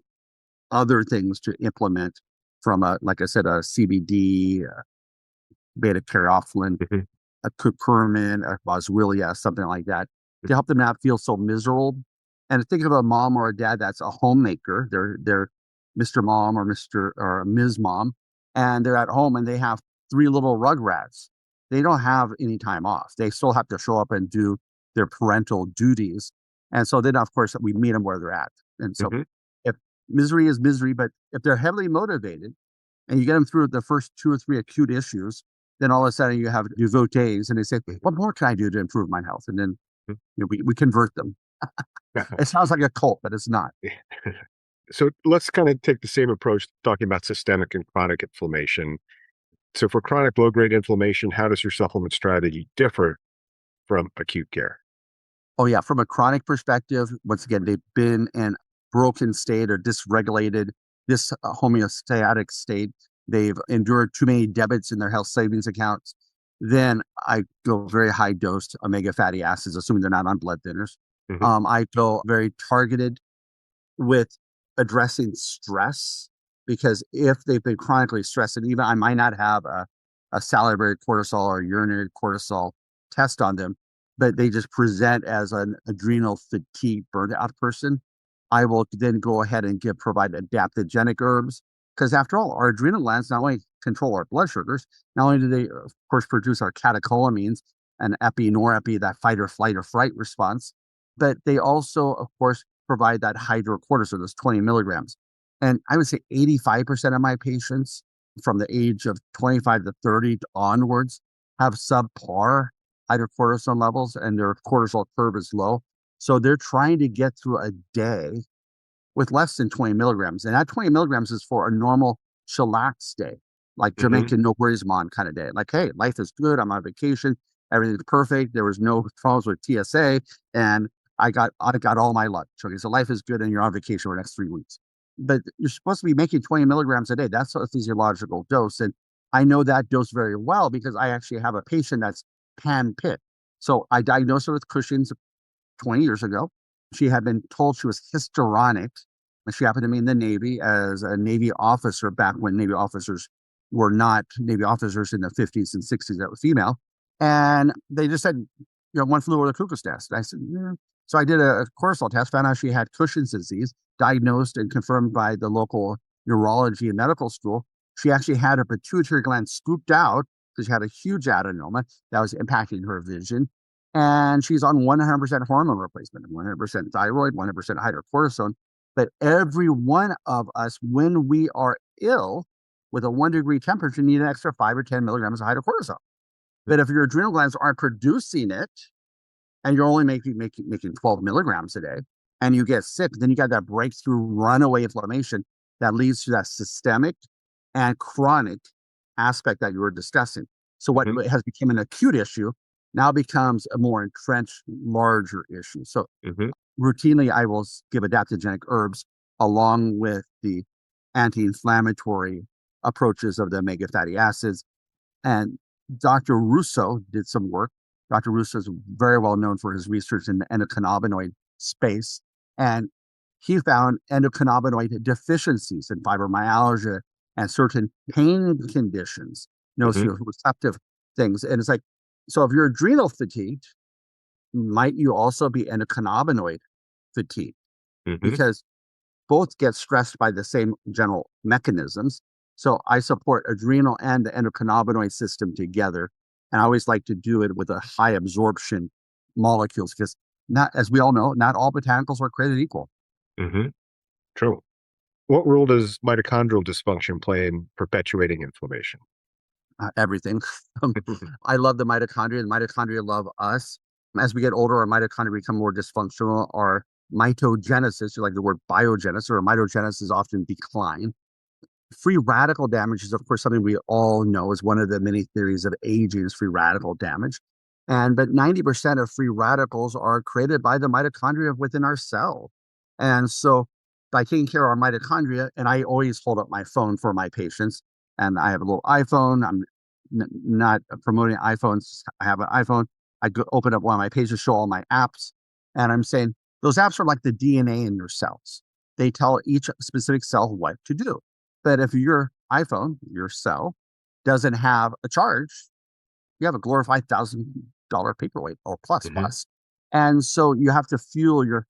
other things to implement from a, like I said, a CBD, beta caryophyllene, Mhm. a curcumin, a boswellia, something like that, to help them not feel so miserable. And think of a mom or a dad that's a homemaker. They're Mr. Mom or Mr. or Ms. Mom, and they're at home and they have three little rugrats. They don't have any time off. They still have to show up and do their parental duties. And so then, of course, we meet them where they're at. And so, Mhm. if misery is misery, but if they're heavily motivated, and you get them through the first two or three acute issues, then all of a sudden you have devotees and they say, Mhm. what more can I do to improve my health? And then Mhm. we convert them. It sounds like a cult, but it's not. So let's kind of take the same approach talking about systemic and chronic inflammation. So for chronic low grade inflammation, how does your supplement strategy differ from acute care? Oh, yeah. From a chronic perspective, once again, they've been in broken state or dysregulated, this homeostatic state. They've endured too many debits in their health savings accounts. Then I go very high dosed omega fatty acids, assuming they're not on blood thinners. Mhm. I go very targeted with addressing stress because if they've been chronically stressed, and even I might not have a salivary cortisol or urinary cortisol test on them, but they just present as an adrenal fatigue burnt out person, I will then go ahead and provide adaptogenic herbs. Because after all, our adrenal glands not only control our blood sugars, not only do they, of course, produce our catecholamines and epi, norepi, that fight or flight or fright response, but they also, of course, provide that hydrocortisone, those 20 milligrams. And I would say 85% of my patients from the age of 25 to 30 onwards have subpar hydrocortisone levels and their cortisol curve is low. So they're trying to get through a day with less than 20 milligrams. And that 20 milligrams is for a normal chillax day, like Mhm. Jamaican no worries mom kind of day. Like, hey, life is good. I'm on vacation. Everything's perfect. There was no problems with TSA. And I got all my lunch. Okay. So life is good and you're on vacation for the next 3 weeks. But you're supposed to be making 20 milligrams a day. That's a physiological dose. And I know that dose very well because I actually have a patient that's pan pit. So I diagnosed her with Cushing's 20 years ago. She had been told she was histrionic. And she happened to be in the Navy as a Navy officer back when Navy officers were not Navy officers in the 50s and 60s that were female. And they just said, one flew over the cuckoo's nest. And I said, yeah. So I did a cortisol test, found out she had Cushing's disease, diagnosed and confirmed by the local neurology and medical school. She actually had her pituitary gland scooped out because she had a huge adenoma that was impacting her vision. and she's on 100% hormone replacement, 100% thyroid, 100% hydrocortisone. But every one of us, when we are ill with a 1 degree temperature, need an extra 5 or 10 milligrams of hydrocortisone. But if your adrenal glands aren't producing it, and you're only making 12 milligrams a day, and you get sick, then you got that breakthrough runaway inflammation that leads to that systemic and chronic aspect that you were discussing. So what Hmm. has become an acute issue now becomes a more entrenched, larger issue. So Hmm. routinely, I will give adaptogenic herbs along with the anti-inflammatory approaches of the omega fatty acids. And Dr. Russo did some work. Dr. Russo is very well known for his research in the endocannabinoid space. And he found endocannabinoid deficiencies in fibromyalgia and certain pain conditions, Hmm. nociceptive things. And it's like, so if you're adrenal fatigued, might you also be endocannabinoid fatigued? Hmm. Because both get stressed by the same general mechanisms. So I support adrenal and the endocannabinoid system together. And I always like to do it with a high absorption molecules because not, as we all know, not all botanicals are created equal. Hmm. True. What role does mitochondrial dysfunction play in perpetuating inflammation? Everything. Um, I love the mitochondria. The mitochondria love us. As we get older, our mitochondria become more dysfunctional. Our mitogenesis, like the word biogenesis or mitogenesis, often decline. Free radical damage is, of course, something we all know is one of the many theories of aging is free radical damage. And but 90% of free radicals are created by the mitochondria within our cell. And so by taking care of our mitochondria, and I always hold up my phone for my patients, and I have a little iPhone. I'm not promoting iPhones. I have an iPhone. I go open up one of my pages, show all my apps, and I'm saying those apps are like the DNA in your cells. They tell each specific cell what to do. But if your iPhone, your cell, doesn't have a charge, you have a glorified $1,000 paperweight or plus Hmm. plus. And so you have to fuel your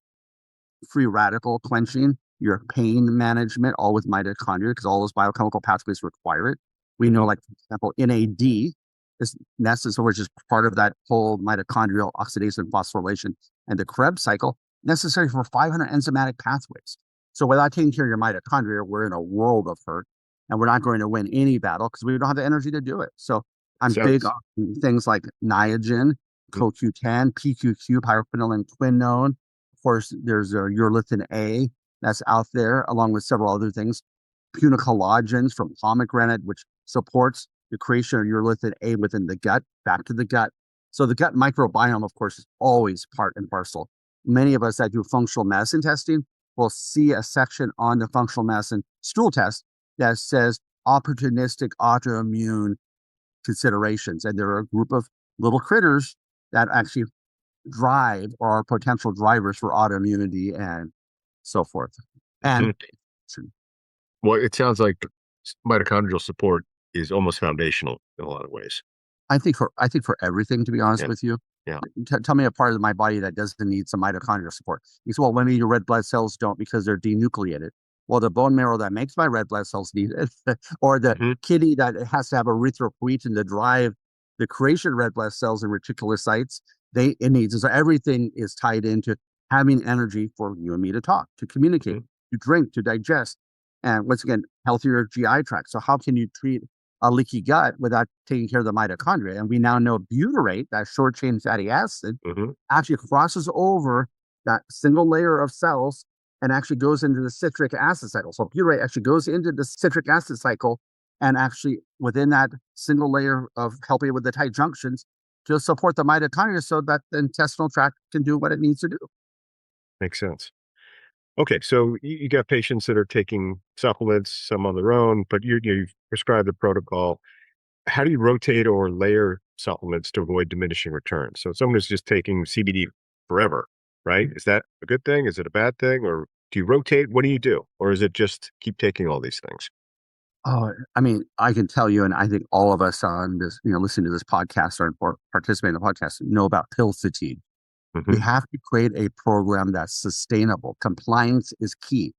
free radical quenching, your pain management, all with mitochondria, because all those biochemical pathways require it. We know, Hmm. like, for example, NAD is necessary, which is part of that whole mitochondrial oxidation phosphorylation and the Krebs cycle, necessary for 500 enzymatic pathways. So without taking care of your mitochondria, we're in a world of hurt, and we're not going to win any battle because we don't have the energy to do it. So I'm big Sounds. on things like Niagen, Mhm. CoQ10, PQQ, pyrophenylene quinone. Of course, there's a urolithin A that's out there, along with several other things. Punicollagens from pomegranate, which supports the creation of urolithin A within the gut, back to the gut. So the gut microbiome, of course, is always part and parcel. Many of us that do functional medicine testing will see a section on the functional medicine stool test that says opportunistic autoimmune considerations. And there are a group of little critters that actually drive or are potential drivers for autoimmunity and so forth. And Mhm. Well, it sounds like mitochondrial support is almost foundational in a lot of ways. I think for everything, to be honest Yeah. with you, Yeah. tell me a part of my body that doesn't need some mitochondrial support. You say, well, maybe your red blood cells don't because they're denucleated. Well, the bone marrow that makes my red blood cells need it, or the Hmm. kidney that has to have erythropoietin to drive the creation of red blood cells and reticulocytes. It needs it. So everything is tied into having energy for you and me to talk, to communicate, Hmm. to drink, to digest, and once again, healthier GI tract. So how can you treat a leaky gut without taking care of the mitochondria? And we now know butyrate, that short chain fatty acid, Hmm. actually crosses over that single layer of cells and actually goes into the citric acid cycle. So butyrate actually goes into the citric acid cycle and actually within that single layer of helping with the tight junctions to support the mitochondria so that the intestinal tract can do what it needs to do. Makes sense. Okay, so you got patients that are taking supplements, some on their own, but you've prescribed the protocol. How do you rotate or layer supplements to avoid diminishing returns? So someone who's just taking CBD forever, right? Is that a good thing? Is it a bad thing? Or do you rotate? What do you do? Or is it just keep taking all these things? Oh, I mean, I can tell you, and I think all of us on this, listening to this podcast or participating in the podcast know about pill fatigue. We Hmm. have to create a program that's sustainable. Compliance is key.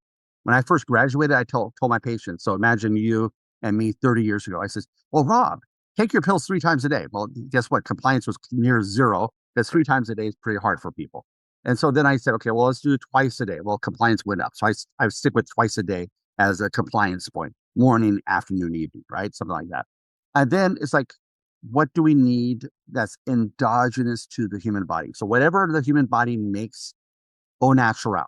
When I first graduated, I told my patients, so imagine you and me 30 years ago. I said, well, Rob, take your pills 3 times a day. Well, guess what? Compliance was near zero. because 3 times a day is pretty hard for people. And so then I said, okay, well, let's do it twice a day. Well, compliance went up. So I stick with twice a day as a compliance point, morning, afternoon, evening, right? Something like that. And then it's like, what do we need that's endogenous to the human body? So whatever the human body makes au natural.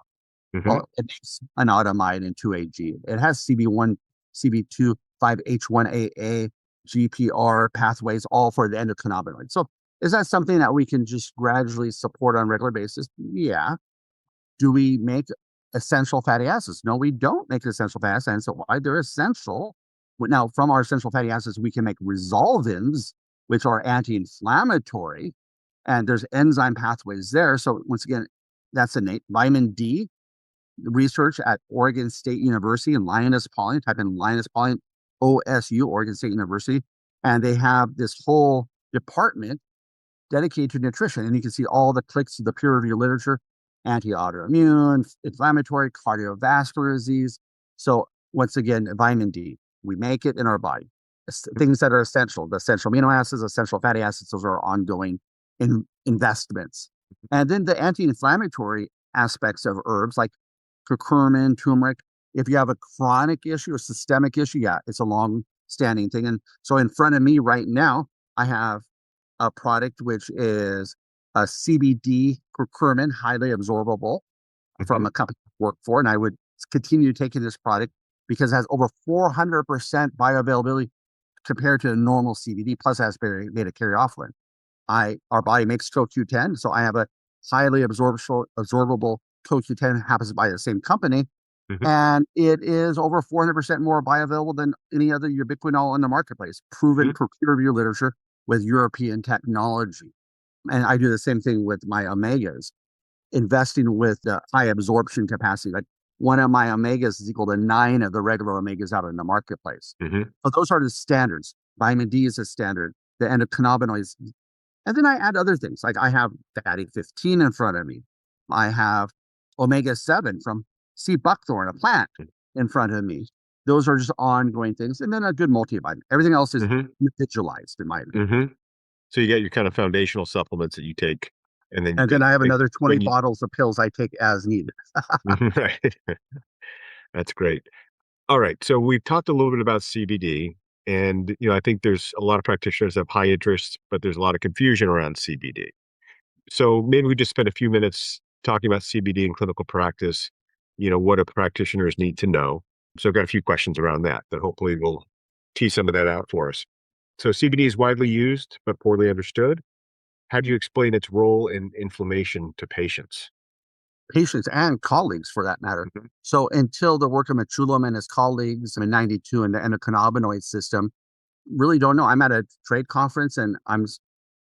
Hmm. Well, it makes an automide and 2-AG. It has CB1, CB2, 5H1AA, GPR pathways, all for the endocannabinoids. So is that something that we can just gradually support on a regular basis? Yeah. Do we make essential fatty acids? No, we don't make essential fatty acids. So why they're essential? Now, from our essential fatty acids, we can make resolvins, which are anti-inflammatory, and there's enzyme pathways there. So once again, that's innate. Vitamin D, research at Oregon State University in Linus Pauling, type in Linus Pauling, OSU, Oregon State University, and they have this whole department dedicated to nutrition. And you can see all the clicks of the peer review literature, anti-autoimmune, inflammatory, cardiovascular disease. So once again, vitamin D, we make it in our body. Things that are essential, the essential amino acids, essential fatty acids, those are ongoing investments. And then the anti-inflammatory aspects of herbs like curcumin, turmeric. If you have a chronic issue, a systemic issue, yeah, it's a long-standing thing. And so in front of me right now, I have a product which is a CBD curcumin, highly absorbable, Hmm. from a company I work for, and I would continue taking this product because it has over 400% bioavailability compared to a normal CBD, plus it has beta caryophyllene. Our body makes CoQ10, so I have a highly absorbable CoQ10, happens by the same company, Hmm. and it is over 400% more bioavailable than any other ubiquinol in the marketplace, proven per peer review literature with European technology. And I do the same thing with my omegas, investing with the high absorption capacity. Like one of my omegas is equal to 9 of the regular omegas out in the marketplace. Hmm. So those are the standards. Vitamin D is a standard. The endocannabinoids. And then I add other things. Like I have fatty 15 in front of me. I have omega-7 from sea buckthorn, a plant, in front of me. Those are just ongoing things. And then a good multivitamin. Everything else is Hmm. individualized, in my opinion. Hmm. So you got your kind of foundational supplements that you take, and then And then I have another 20 when you bottles of pills I take as needed. right. That's great. All right. So we've talked a little bit about CBD, and I think there's a lot of practitioners that have high interest, but there's a lot of confusion around CBD. So maybe we just spend a few minutes talking about CBD in clinical practice. What do practitioners need to know? So I've got a few questions around that hopefully will tease some of that out for us. So CBD is widely used but poorly understood. How do you explain its role in inflammation to patients? Patients and colleagues for that matter. Mhm. So until the work of Machulam and his colleagues in 92 in the endocannabinoid system, really don't know. I'm at a trade conference and I'm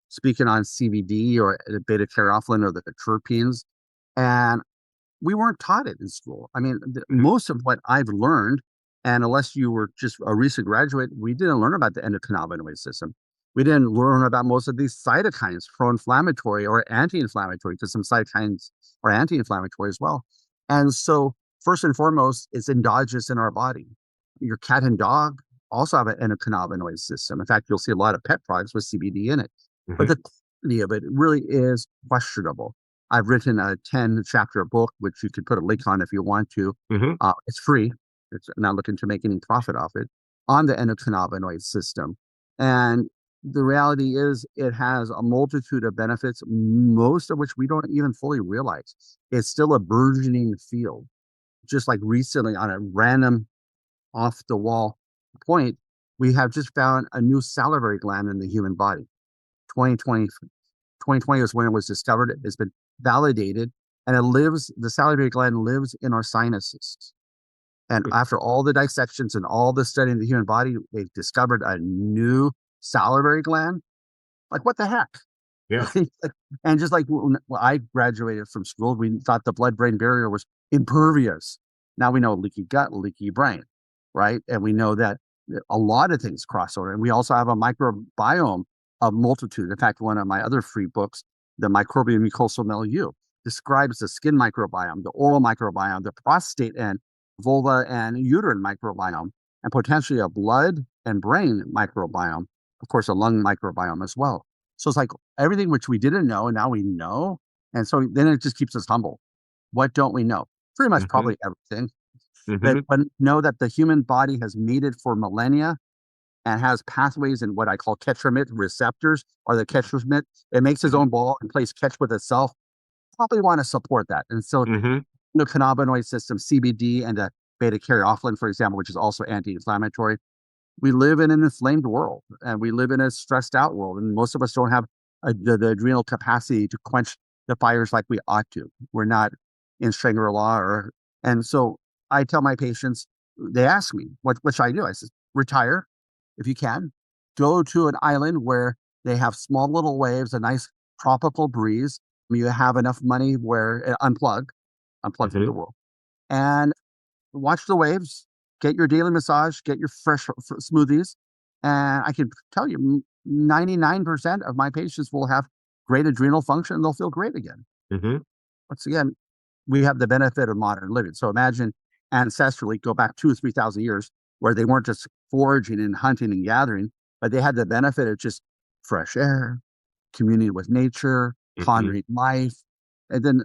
speaking on CBD or the beta caryophyllene or the terpenes, and we weren't taught it in school. I mean, Mhm. most of what I've learned, and unless you were just a recent graduate, we didn't learn about the endocannabinoid system. We didn't learn about most of these cytokines, pro-inflammatory or anti-inflammatory, because some cytokines are anti-inflammatory as well. And so, first and foremost, it's endogenous in our body. Your cat and dog also have an endocannabinoid system. In fact, you'll see a lot of pet products with CBD in it. But Mhm. the quality of it really is questionable. I've written a 10-chapter book, which you could put a link on if you want to. Mhm. It's free. It's not looking to make any profit off it, on the endocannabinoid system. And the reality is it has a multitude of benefits, most of which we don't even fully realize. It's still a burgeoning field. Just like recently on a random off the wall point, we have just found a new salivary gland in the human body. 2020 2020 is when it was discovered. It's been validated, and the salivary gland lives in our sinuses. And after all the dissections and all the study in the human body, they've discovered a new salivary gland. Like, what the heck? Yeah. Right? And just like when I graduated from school, we thought the blood brain barrier was impervious. Now we know leaky gut, leaky brain, right? And we know that a lot of things cross over. And we also have a microbiome of multitude. In fact, one of my other free books, The Microbial Mucosal Milieu, describes the skin microbiome, the oral microbiome, the prostate and vulva and uterine microbiome, and potentially a blood and brain microbiome, of course, a lung microbiome as well. So it's like everything which we didn't know, and now we know. And so then it just keeps us humble. What don't we know? Pretty much Mhm. probably everything. Mhm. But know that the human body has made it for millennia and has pathways in what I call catch-remit receptors, or the catch-remit. It makes its Mhm. own ball and plays catch with itself. Probably want to support that. And so Mhm. the cannabinoid system, CBD, and the beta caryophyllene, for example, which is also anti-inflammatory. We live in an inflamed world, and we live in a stressed out world, and most of us don't have the adrenal capacity to quench the fires like we ought to. We're not in Shangri-La, and so I tell my patients, they ask me, what should I do? I said, retire if you can, go to an island where they have small little waves, a nice tropical breeze. You have enough money where unplug from the Mhm. world, and watch the waves, get your daily massage, get your fresh smoothies. And I can tell you, 99% of my patients will have great adrenal function and they'll feel great again. Mhm. Once again, we have the benefit of modern living. So imagine ancestrally, go back 2 or 3 thousand years, where they weren't just foraging and hunting and gathering, but they had the benefit of just fresh air, community with nature, Mhm. pondering life. And then,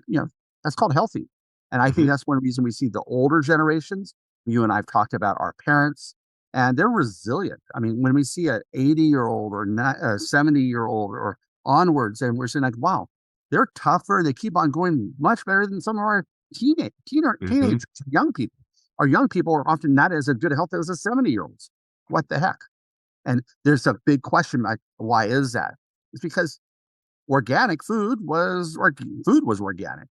that's called healthy. And I think Mhm. that's one reason we see the older generations. You and I've talked about our parents, and they're resilient. I mean, when we see an 80-year-old or not, a 70-year-old or onwards, and we're saying, like, wow, they're tougher. They keep on going much better than some of our Mhm. teenagers, young people. Our young people are often not as a good health as the 70-year-olds. What the heck? And there's a big question, like, why is that? It's because organic food was organic.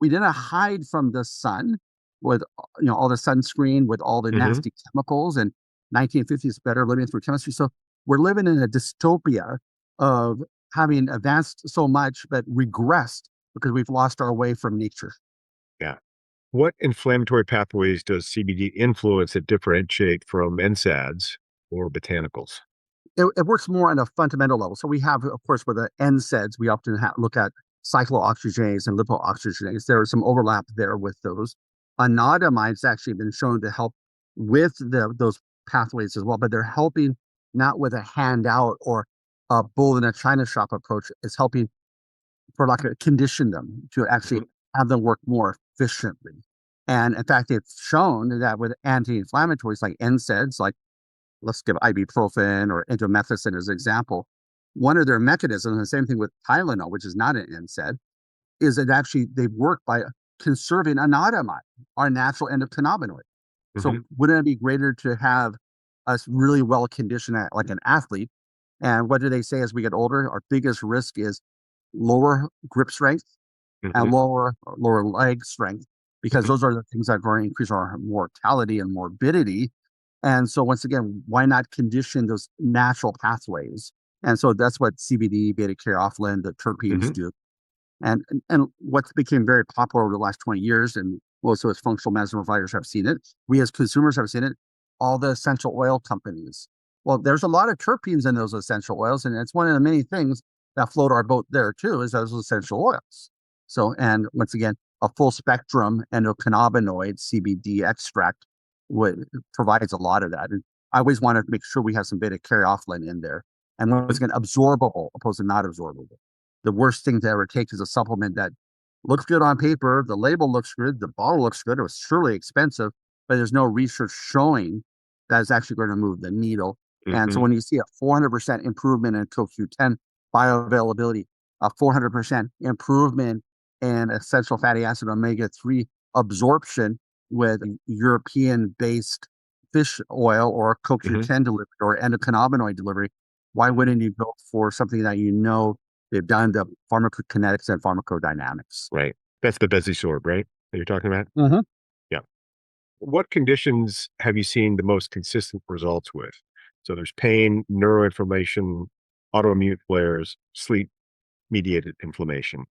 We didn't hide from the sun with all the sunscreen with all the Mhm. nasty chemicals, and 1950s better living through chemistry. So we're living in a dystopia of having advanced so much but regressed because we've lost our way from nature. Yeah. What inflammatory pathways does CBD influence that differentiate from NSAIDs or botanicals? It works more on a fundamental level. So we have, of course, with the NSAIDs, we often look at cyclooxygenase and lipooxygenase. There is some overlap there with those. Anandamide's actually been shown to help with those pathways as well, but they're helping not with a handout or a bull in a china shop approach. It's helping for like a condition them to actually Mhm. have them work more efficiently. And in fact, it's shown that with anti-inflammatories like NSAIDs, like let's give ibuprofen or indomethacin as an example. One of their mechanisms, the same thing with Tylenol, which is not an NSAID, is that actually they work by conserving anandamide, our natural endocannabinoid. So Mhm. wouldn't it be greater to have us really well conditioned like an athlete? And what do they say as we get older? Our biggest risk is lower grip strength and Mhm. lower leg strength, because Mhm. those are the things that are going to increase our mortality and morbidity. And so once again, why not condition those natural pathways? And so that's what CBD, beta caryophyllene, the terpenes Mhm. do. And what's became very popular over the last 20 years, and most of us functional medicine providers have seen it. We as consumers have seen it. All the essential oil companies. Well, there's a lot of terpenes in those essential oils, and it's one of the many things that float our boat there too, is those essential oils. So, and once again, a full spectrum endocannabinoid CBD extract would provides a lot of that. And I always want to make sure we have some beta caryophyllene in there. And once Mhm. again, absorbable opposed to not absorbable. The worst thing to ever take is a supplement that looks good on paper, the label looks good, the bottle looks good, it was surely expensive, but there's no research showing that it's actually going to move the needle. And so Mhm. when you see a 400% improvement in CoQ10 bioavailability, a 400% improvement in essential fatty acid omega 3 absorption with European based fish oil or Mhm. CoQ10 delivery or endocannabinoid delivery, why Mhm. wouldn't you go for something that you know they've done the pharmacokinetics and pharmacodynamics? Right. That's the Bezi sorb, right? That you're talking about? Hmm. Yeah. What conditions have you seen the most consistent results with? So there's pain, neuroinflammation, autoimmune flares, sleep mediated inflammation.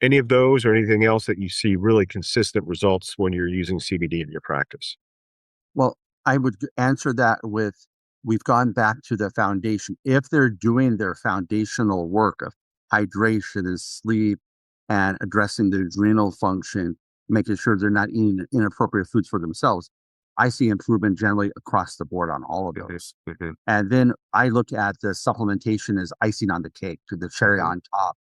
Any of those or anything else that you see really consistent results when you're using CBD in your practice? Well, I would answer that with we've gone back to the foundation. If they're doing their foundational work of hydration and sleep and addressing the adrenal function, making sure they're not eating inappropriate foods for themselves, I see improvement generally across the board on all of hmm those. hmm And then I look at the supplementation as icing on the cake, to the cherry hmm on top.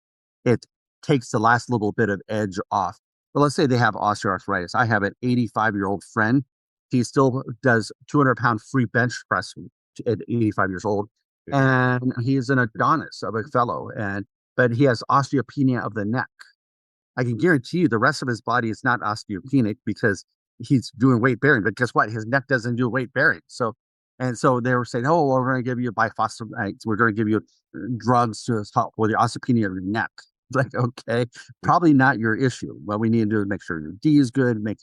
It takes the last little bit of edge off. But let's say they have osteoarthritis. I have an 85-year-old friend. He still does 200-pound free bench press at 85 years old. hmm And he's an Adonis of a fellow. But he has osteopenia of the neck. I can guarantee you the rest of his body is not osteopenic because he's doing weight bearing. But guess what? His neck doesn't do weight bearing. So they were saying, oh, well, we're going to give you biphosphonate. We're going to give you drugs to help with the osteopenia of your neck. It's like, okay, probably not your issue. What we need to do is make sure your D is good, make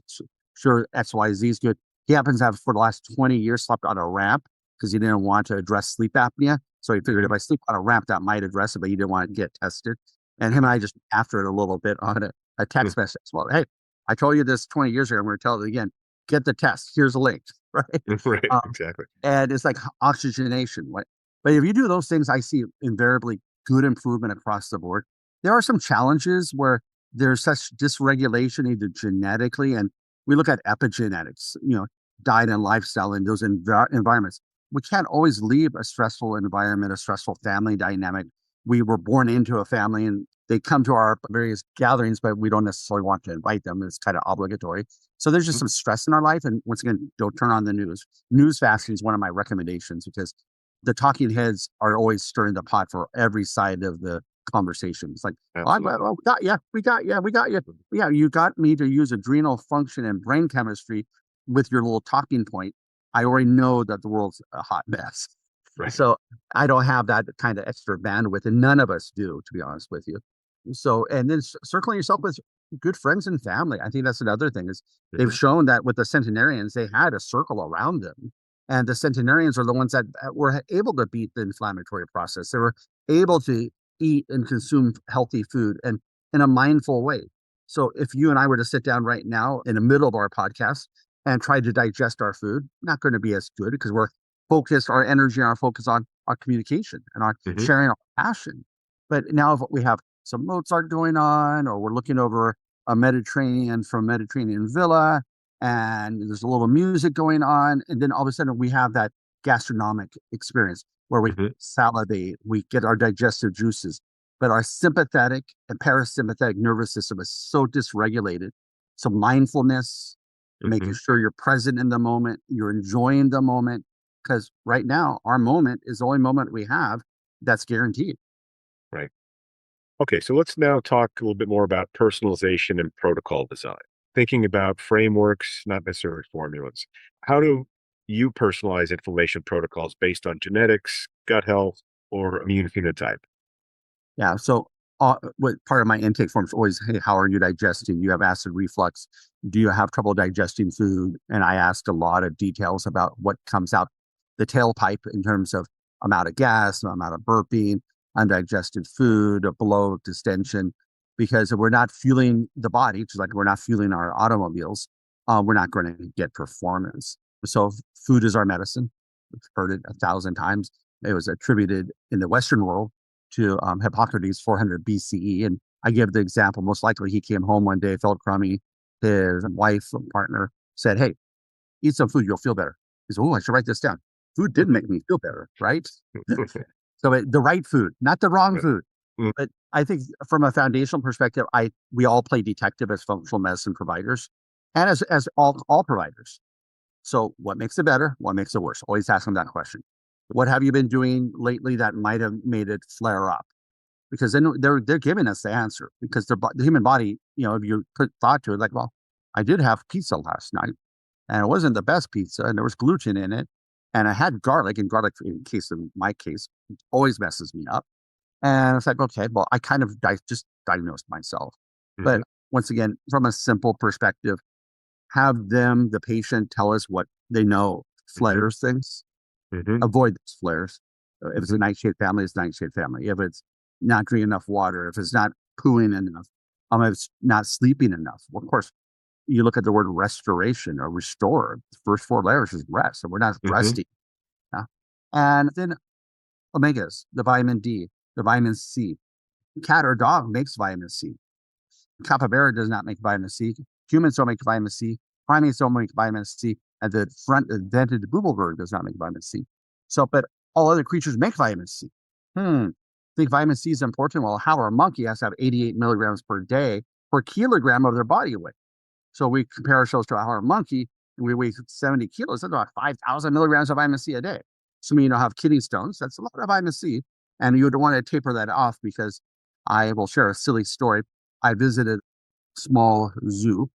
sure XYZ is good. He happens to have, for the last 20 years, slept on a ramp because he didn't want to address sleep apnea. So he figured if I sleep on a ramp, that might address it, but he didn't want to get tested. And him and I just after it a little bit on a text message. Well, hey, I told you this 20 years ago. I'm going to tell it again. Get the test. Here's a link. Right. Right, Um, exactly. and it's like oxygenation. Right? But if you do those things, I see invariably good improvement across the board. There are some challenges where there's such dysregulation, either genetically, and we look at epigenetics, diet and lifestyle in those environments. We can't always leave a stressful environment, a stressful family dynamic. We were born into a family and they come to our various gatherings, but we don't necessarily want to invite them. It's kind of obligatory. So there's just some stress in our life. And once again, don't turn on the news. News fasting is one of my recommendations because the talking heads are always stirring the pot for every side of the conversation. It's like, Absolutely. we got you. We got you. Yeah, you got me to use adrenal function and brain chemistry with your little talking point. I already know that the world's a hot mess. Right. So I don't have that kind of extra bandwidth, and none of us do, to be honest with you. So, and then circling yourself with good friends and family. I think that's another thing is they've hmm shown that with the centenarians, they had a circle around them. And the centenarians are the ones that were able to beat the inflammatory process. They were able to eat and consume healthy food and in a mindful way. So if you and I were to sit down right now in the middle of our podcast and try to digest our food, not going to be as good because we're focused, our energy and our focus on our communication and our hmm sharing our passion. But now if we have some Mozart going on, or we're looking over a Mediterranean from Mediterranean Villa, and there's a little music going on, and then all of a sudden we have that gastronomic experience where we hmm salivate, we get our digestive juices, but our sympathetic and parasympathetic nervous system is so dysregulated. So mindfulness, making hmm sure you're present in the moment, you're enjoying the moment, because right now our moment is the only moment we have that's guaranteed. Right. Okay, so let's now talk a little bit more about personalization and protocol design. Thinking about frameworks, not necessarily formulas. How do you personalize inflammation protocols based on genetics, gut health, or immune phenotype? Yeah. So, what part of my intake form is always, hey, how are you digesting? You have acid reflux. Do you have trouble digesting food? And I asked a lot of details about what comes out the tailpipe in terms of amount of gas, amount of burping, undigested food, a bloat, distension. Because if we're not fueling the body, just like we're not fueling our automobiles, we're not going to get performance. So, food is our medicine. We've heard it 1,000 times. It was attributed in the Western world to Hippocrates 400 BCE. And I give the example, most likely he came home one day, felt crummy. His wife, partner said, hey, eat some food, you'll feel better. He said, oh, I should write this down. Food did make me feel better, right? So the right food, not the wrong Right. food. Mm, But I think from a foundational perspective, we all play detective as functional medicine providers and as all providers. So what makes it better? What makes it worse? Always ask them that question. What have you been doing lately that might have made it flare up? Because then they're giving us the answer because the human body, if you put thought to it, like, well, I did have pizza last night and it wasn't the best pizza and there was gluten in it. And I had garlic, and garlic, in my case, always messes me up. And it's like, okay, well, I kind of just diagnosed myself. But mhm, once again, from a simple perspective, have the patient, tell us what they know mhm, flares things. mhm, Avoid those flares. If it's a mhm, nightshade family, it's a nightshade family. If it's not drinking enough water, if it's not pooing enough, if it's not sleeping enough. Well, of course, you look at the word restoration or restore. The first four layers is rest, so we're not mhm, resting. Yeah? And then omegas, the vitamin D, the vitamin C. Cat or dog makes vitamin C. Capybara does not make vitamin C. Humans don't make vitamin C. Primates don't make vitamin C. and the front-dented booblebird does not make vitamin C. So, but all other creatures make vitamin C. Think vitamin C is important? Well, how our monkey has to have 88 milligrams per day per kilogram of their body weight. So we compare ourselves to our monkey, and we weigh 70 kilos. That's about 5,000 milligrams of vitamin C a day. So you have kidney stones. That's a lot of vitamin C. And you would want to taper that off, because I will share a silly story. I visited a small zoo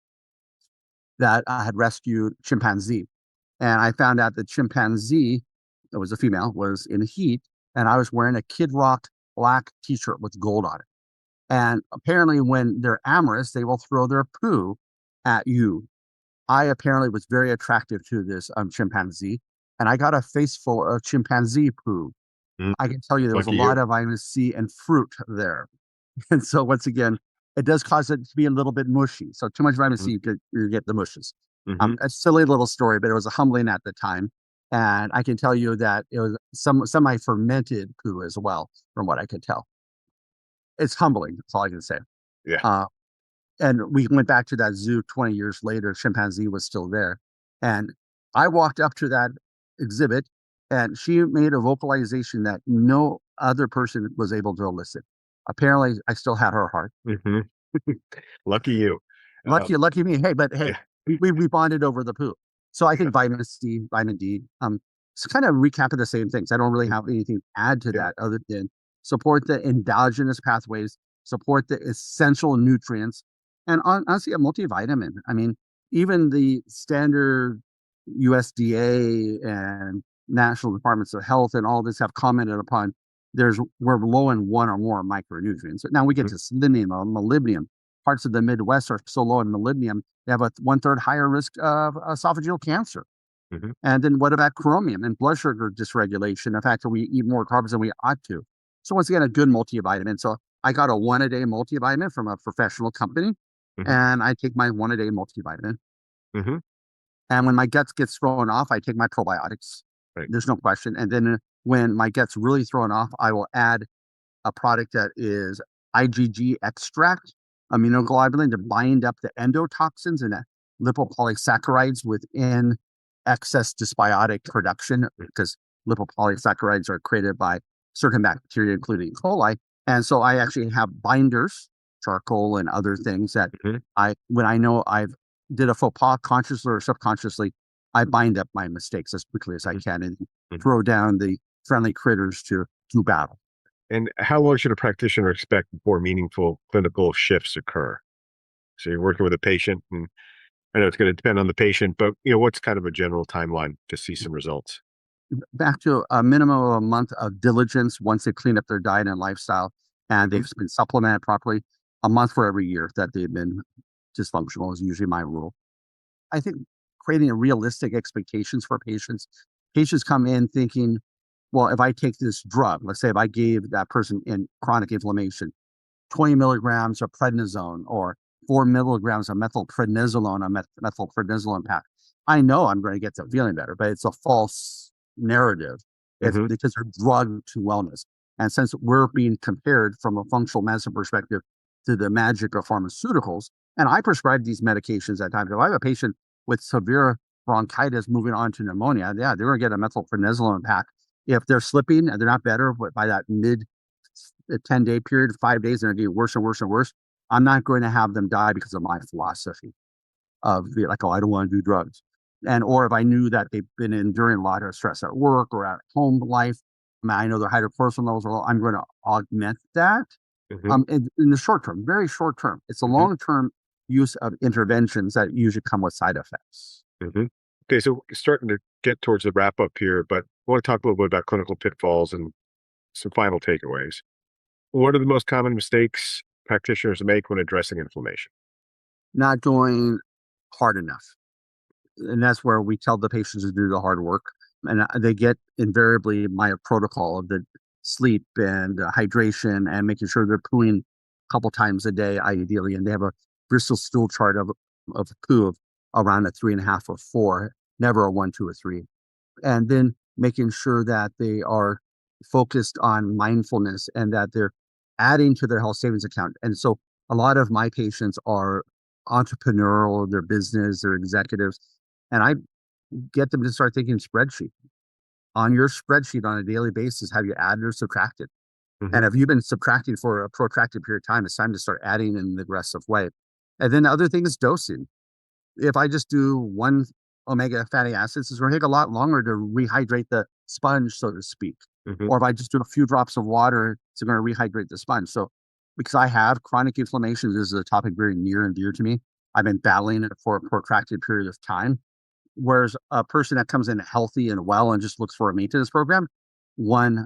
that had rescued chimpanzee. And I found out that chimpanzee, that was a female, was in heat. And I was wearing a Kid Rock black t-shirt with gold on it. And apparently when they're amorous, they will throw their poo at you. I apparently was very attractive to this chimpanzee, and I got a face full of chimpanzee poo. Mm, I can tell you there was a lucky lot you. of vitamin C and fruit there. And so once again, it does cause it to be a little bit mushy. So too much vitamin C, you get the mushes. Mm-hmm. A silly little story, but it was humbling at the time. And I can tell you that it was some semi-fermented poo as well, from what I could tell. It's humbling. That's all I can say. Yeah. Uh, and we went back to that zoo 20 years later. Chimpanzee was still there. And I walked up to that exhibit, and she made a vocalization that no other person was able to elicit. Apparently, I still had her heart. Mm-hmm. Lucky you. Lucky me. Hey, but hey, Yeah. we bonded over the poo. So I think vitamin C, vitamin D, it's kind of recapping the same things. I don't really have anything to add to Yeah. that other than support the endogenous pathways, support the essential nutrients, and honestly, a multivitamin. I mean, even the standard USDA and National Departments of Health and all this have commented upon we're low in one or more micronutrients. Now we get to selenium or molybdenum. Parts of the Midwest are so low in molybdenum, they have a 1/3 higher risk of esophageal cancer. Mm-hmm. And then what about chromium and blood sugar dysregulation? The fact that we eat more carbs than we ought to. So once again, a good multivitamin. So I got a 1-a-day multivitamin from a professional company, Mm-hmm. and I take my 1-a-day multivitamin. Mm-hmm. And when my guts gets thrown off, I take my probiotics. Right. There's no question. And then when my guts really thrown off, I will add a product that is IgG extract, immunoglobulin, to bind up the endotoxins and the lipopolysaccharides within excess dysbiotic production, because lipopolysaccharides are created by certain bacteria, including E. coli. And so I actually have binders, charcoal and other things that when I know I've did a faux pas consciously or subconsciously, I bind up my mistakes as quickly as I can and throw down the friendly critters to do battle. And how long should a practitioner expect before meaningful clinical shifts occur? So you're working with a patient, and I know it's going to depend on the patient, but what's kind of a general timeline to see some results? Back to a minimum of a month of diligence once they clean up their diet and lifestyle and they've been supplemented properly. A month for every year that they've been dysfunctional is usually my rule. I think creating a realistic expectations for patients. Patients come in thinking, well, if I take this drug, let's say if I gave that person in chronic inflammation 20 milligrams of prednisone or 4 milligrams of methylprednisolone, a methylprednisolone pack, I know I'm going to get them feeling better, but it's a false narrative. It's Mm-hmm. because they're drugged to wellness. And since we're being compared from a functional medicine perspective to the magic of pharmaceuticals, and I prescribe these medications at times. If I have a patient with severe bronchitis moving on to pneumonia, yeah, they're going to get a methylprednisolone pack. If they're slipping and they're not better by that mid 10-day period, 5 days, and they're getting worse and worse and worse, I'm not going to have them die because of my philosophy of like, oh, I don't want to do drugs. Or if I knew that they've been enduring a lot of stress at work or at home life, I know their hydrocortisone levels are low, I'm going to augment that Mm-hmm. in the short term, very short term. It's a long term use of interventions that usually come with side effects. Mm-hmm. Okay, so we're starting to get towards the wrap up here, but I want to talk a little bit about clinical pitfalls and some final takeaways. What are the most common mistakes practitioners make when addressing inflammation? Not going hard enough. And that's where we tell the patients to do the hard work. And they get invariably my protocol of the sleep and hydration and making sure they're pooing a couple times a day, ideally. And they have a Bristol stool chart of poo of around a 3.5 or 4, never a 1, 2, or 3. And then making sure that they are focused on mindfulness and that they're adding to their health savings account. And so a lot of my patients are entrepreneurial, their business, they're executives. And I get them to start thinking spreadsheet. On your spreadsheet on a daily basis, have you added or subtracted? Hmm. And if you've been subtracting for a protracted period of time, it's time to start adding in the aggressive way. And then the other thing is dosing. If I just do one omega fatty acids, it's going to take a lot longer to rehydrate the sponge, so to speak. Hmm. Or if I just do a few drops of water, it's going to rehydrate the sponge. So because I have chronic inflammation, this is a topic very near and dear to me. I've been battling it for a protracted period of time. Whereas a person that comes in healthy and well and just looks for a maintenance program, one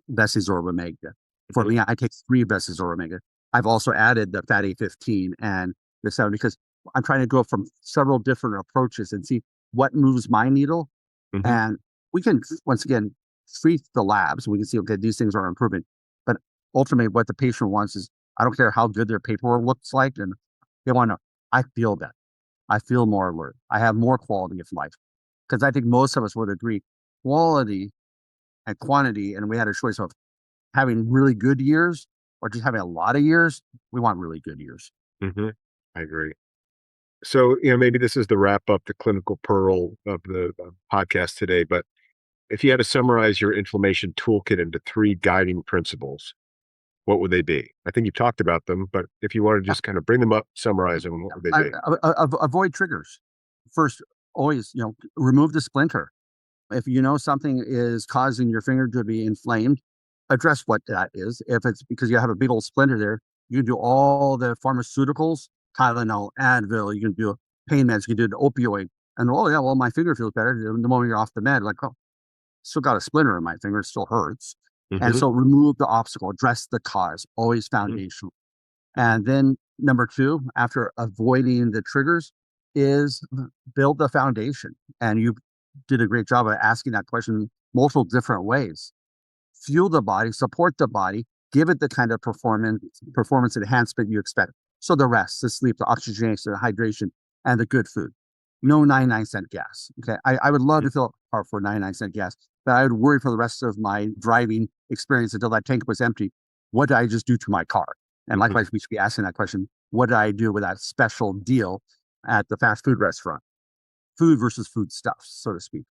Bessie's or omega. For Hmm. me, I take three Bessie's or omega. I've also added the fatty 15 and the 7 because I'm trying to go from several different approaches and see what moves my needle. Hmm. And we can, once again, treat the labs. We can see, okay, these things are improving. But ultimately, what the patient wants is, I don't care how good their paperwork looks like. And they want to, I feel better. I feel more alert. I have more quality of life. Because I think most of us would agree quality and quantity, and we had a choice of having really good years or just having a lot of years. We want really good years. Hmm. I agree. So, maybe this is the wrap up, the clinical pearl of the podcast today, but if you had to summarize your inflammation toolkit into three guiding principles, what would they be? I think you've talked about them, but if you want to Yeah. just kind of bring them up, summarize them, what would they I, be? avoid triggers. First, always, remove the splinter. If you know something is causing your finger to be inflamed, address what that is. If it's because you have a big old splinter there, you can do all the pharmaceuticals, Tylenol, Advil, you can do pain meds, you can do the opioid. And oh yeah, well, my finger feels better. The moment you're off the med, like, oh, still got a splinter in my finger, it still hurts. And Hmm. so remove the obstacle, address the cause, always Hmm. foundational. And then number two, after avoiding the triggers, is build the foundation. And you did a great job of asking that question multiple different ways. Fuel the body, support the body, give it the kind of performance enhancement you expect. So the rest, the sleep, the oxygenation, the hydration, and the good food. No 99-cent gas. Okay. I would love to fill up a car for 99-cent gas, but I would worry for the rest of my driving experience until that tank was empty. What did I just do to my car? And Hmm. likewise, we should be asking that question: what did I do with that special deal at the fast food restaurant? Food versus food stuffs, so to speak.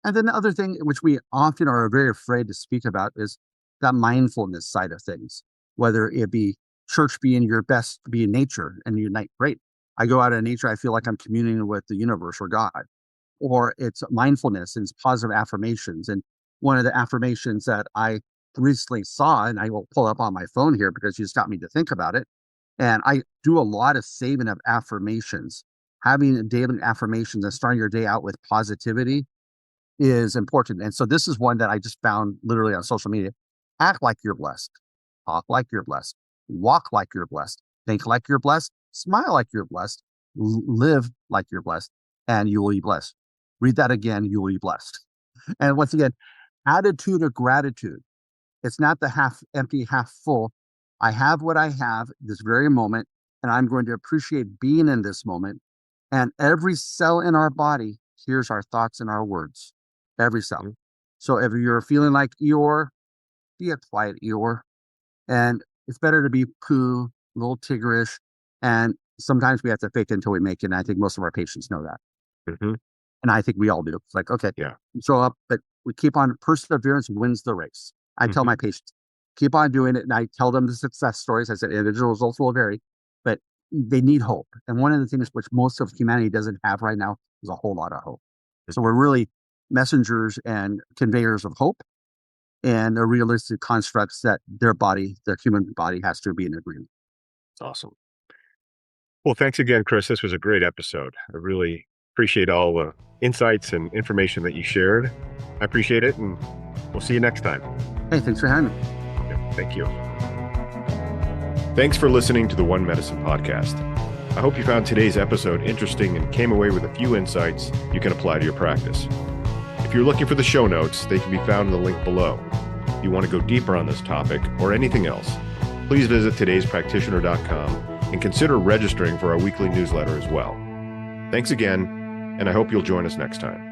And then the other thing, which we often are very afraid to speak about, is that mindfulness side of things, whether it be church being your best, being nature and unite. Great. I go out in nature, I feel like I'm communing with the universe or God, or it's mindfulness and it's positive affirmations. And one of the affirmations that I recently saw, and I will pull up on my phone here because you just got me to think about it. And I do a lot of saving of affirmations. Having daily affirmations and starting your day out with positivity is important. And so this is one that I just found literally on social media. Act like you're blessed, talk like you're blessed, walk like you're blessed, think like you're blessed, smile like you're blessed, live like you're blessed, and you will be blessed. Read that again, you will be blessed. And once again, attitude of gratitude. It's not the half empty, half full. I have what I have this very moment, and I'm going to appreciate being in this moment. And every cell in our body hears our thoughts and our words. Every cell. Hmm. So if you're feeling like Eeyore, be a quiet Eeyore. And it's better to be Pooh, a little Tigrish. And sometimes we have to fake it until we make it. And I think most of our patients know that. Hmm. And I think we all do. It's like, okay, Yeah. show up, but we keep on. Perseverance wins the race. I tell Hmm. my patients, keep on doing it. And I tell them the success stories. I said, individual results will vary, but they need hope. And one of the things which most of humanity doesn't have right now is a whole lot of hope. So we're really messengers and conveyors of hope and the realistic constructs that their body, the human body, has to be in agreement. It's awesome. Well, thanks again, Chris. This was a great episode. I really appreciate all the insights and information that you shared. I appreciate it, and we'll see you next time. Hey, thanks for having me. Yeah, thank you. Thanks for listening to the One Medicine podcast. I hope you found today's episode interesting and came away with a few insights you can apply to your practice. If you're looking for the show notes, they can be found in the link below. If you want to go deeper on this topic or anything else, please visit todayspractitioner.com and consider registering for our weekly newsletter as well. Thanks again, and I hope you'll join us next time.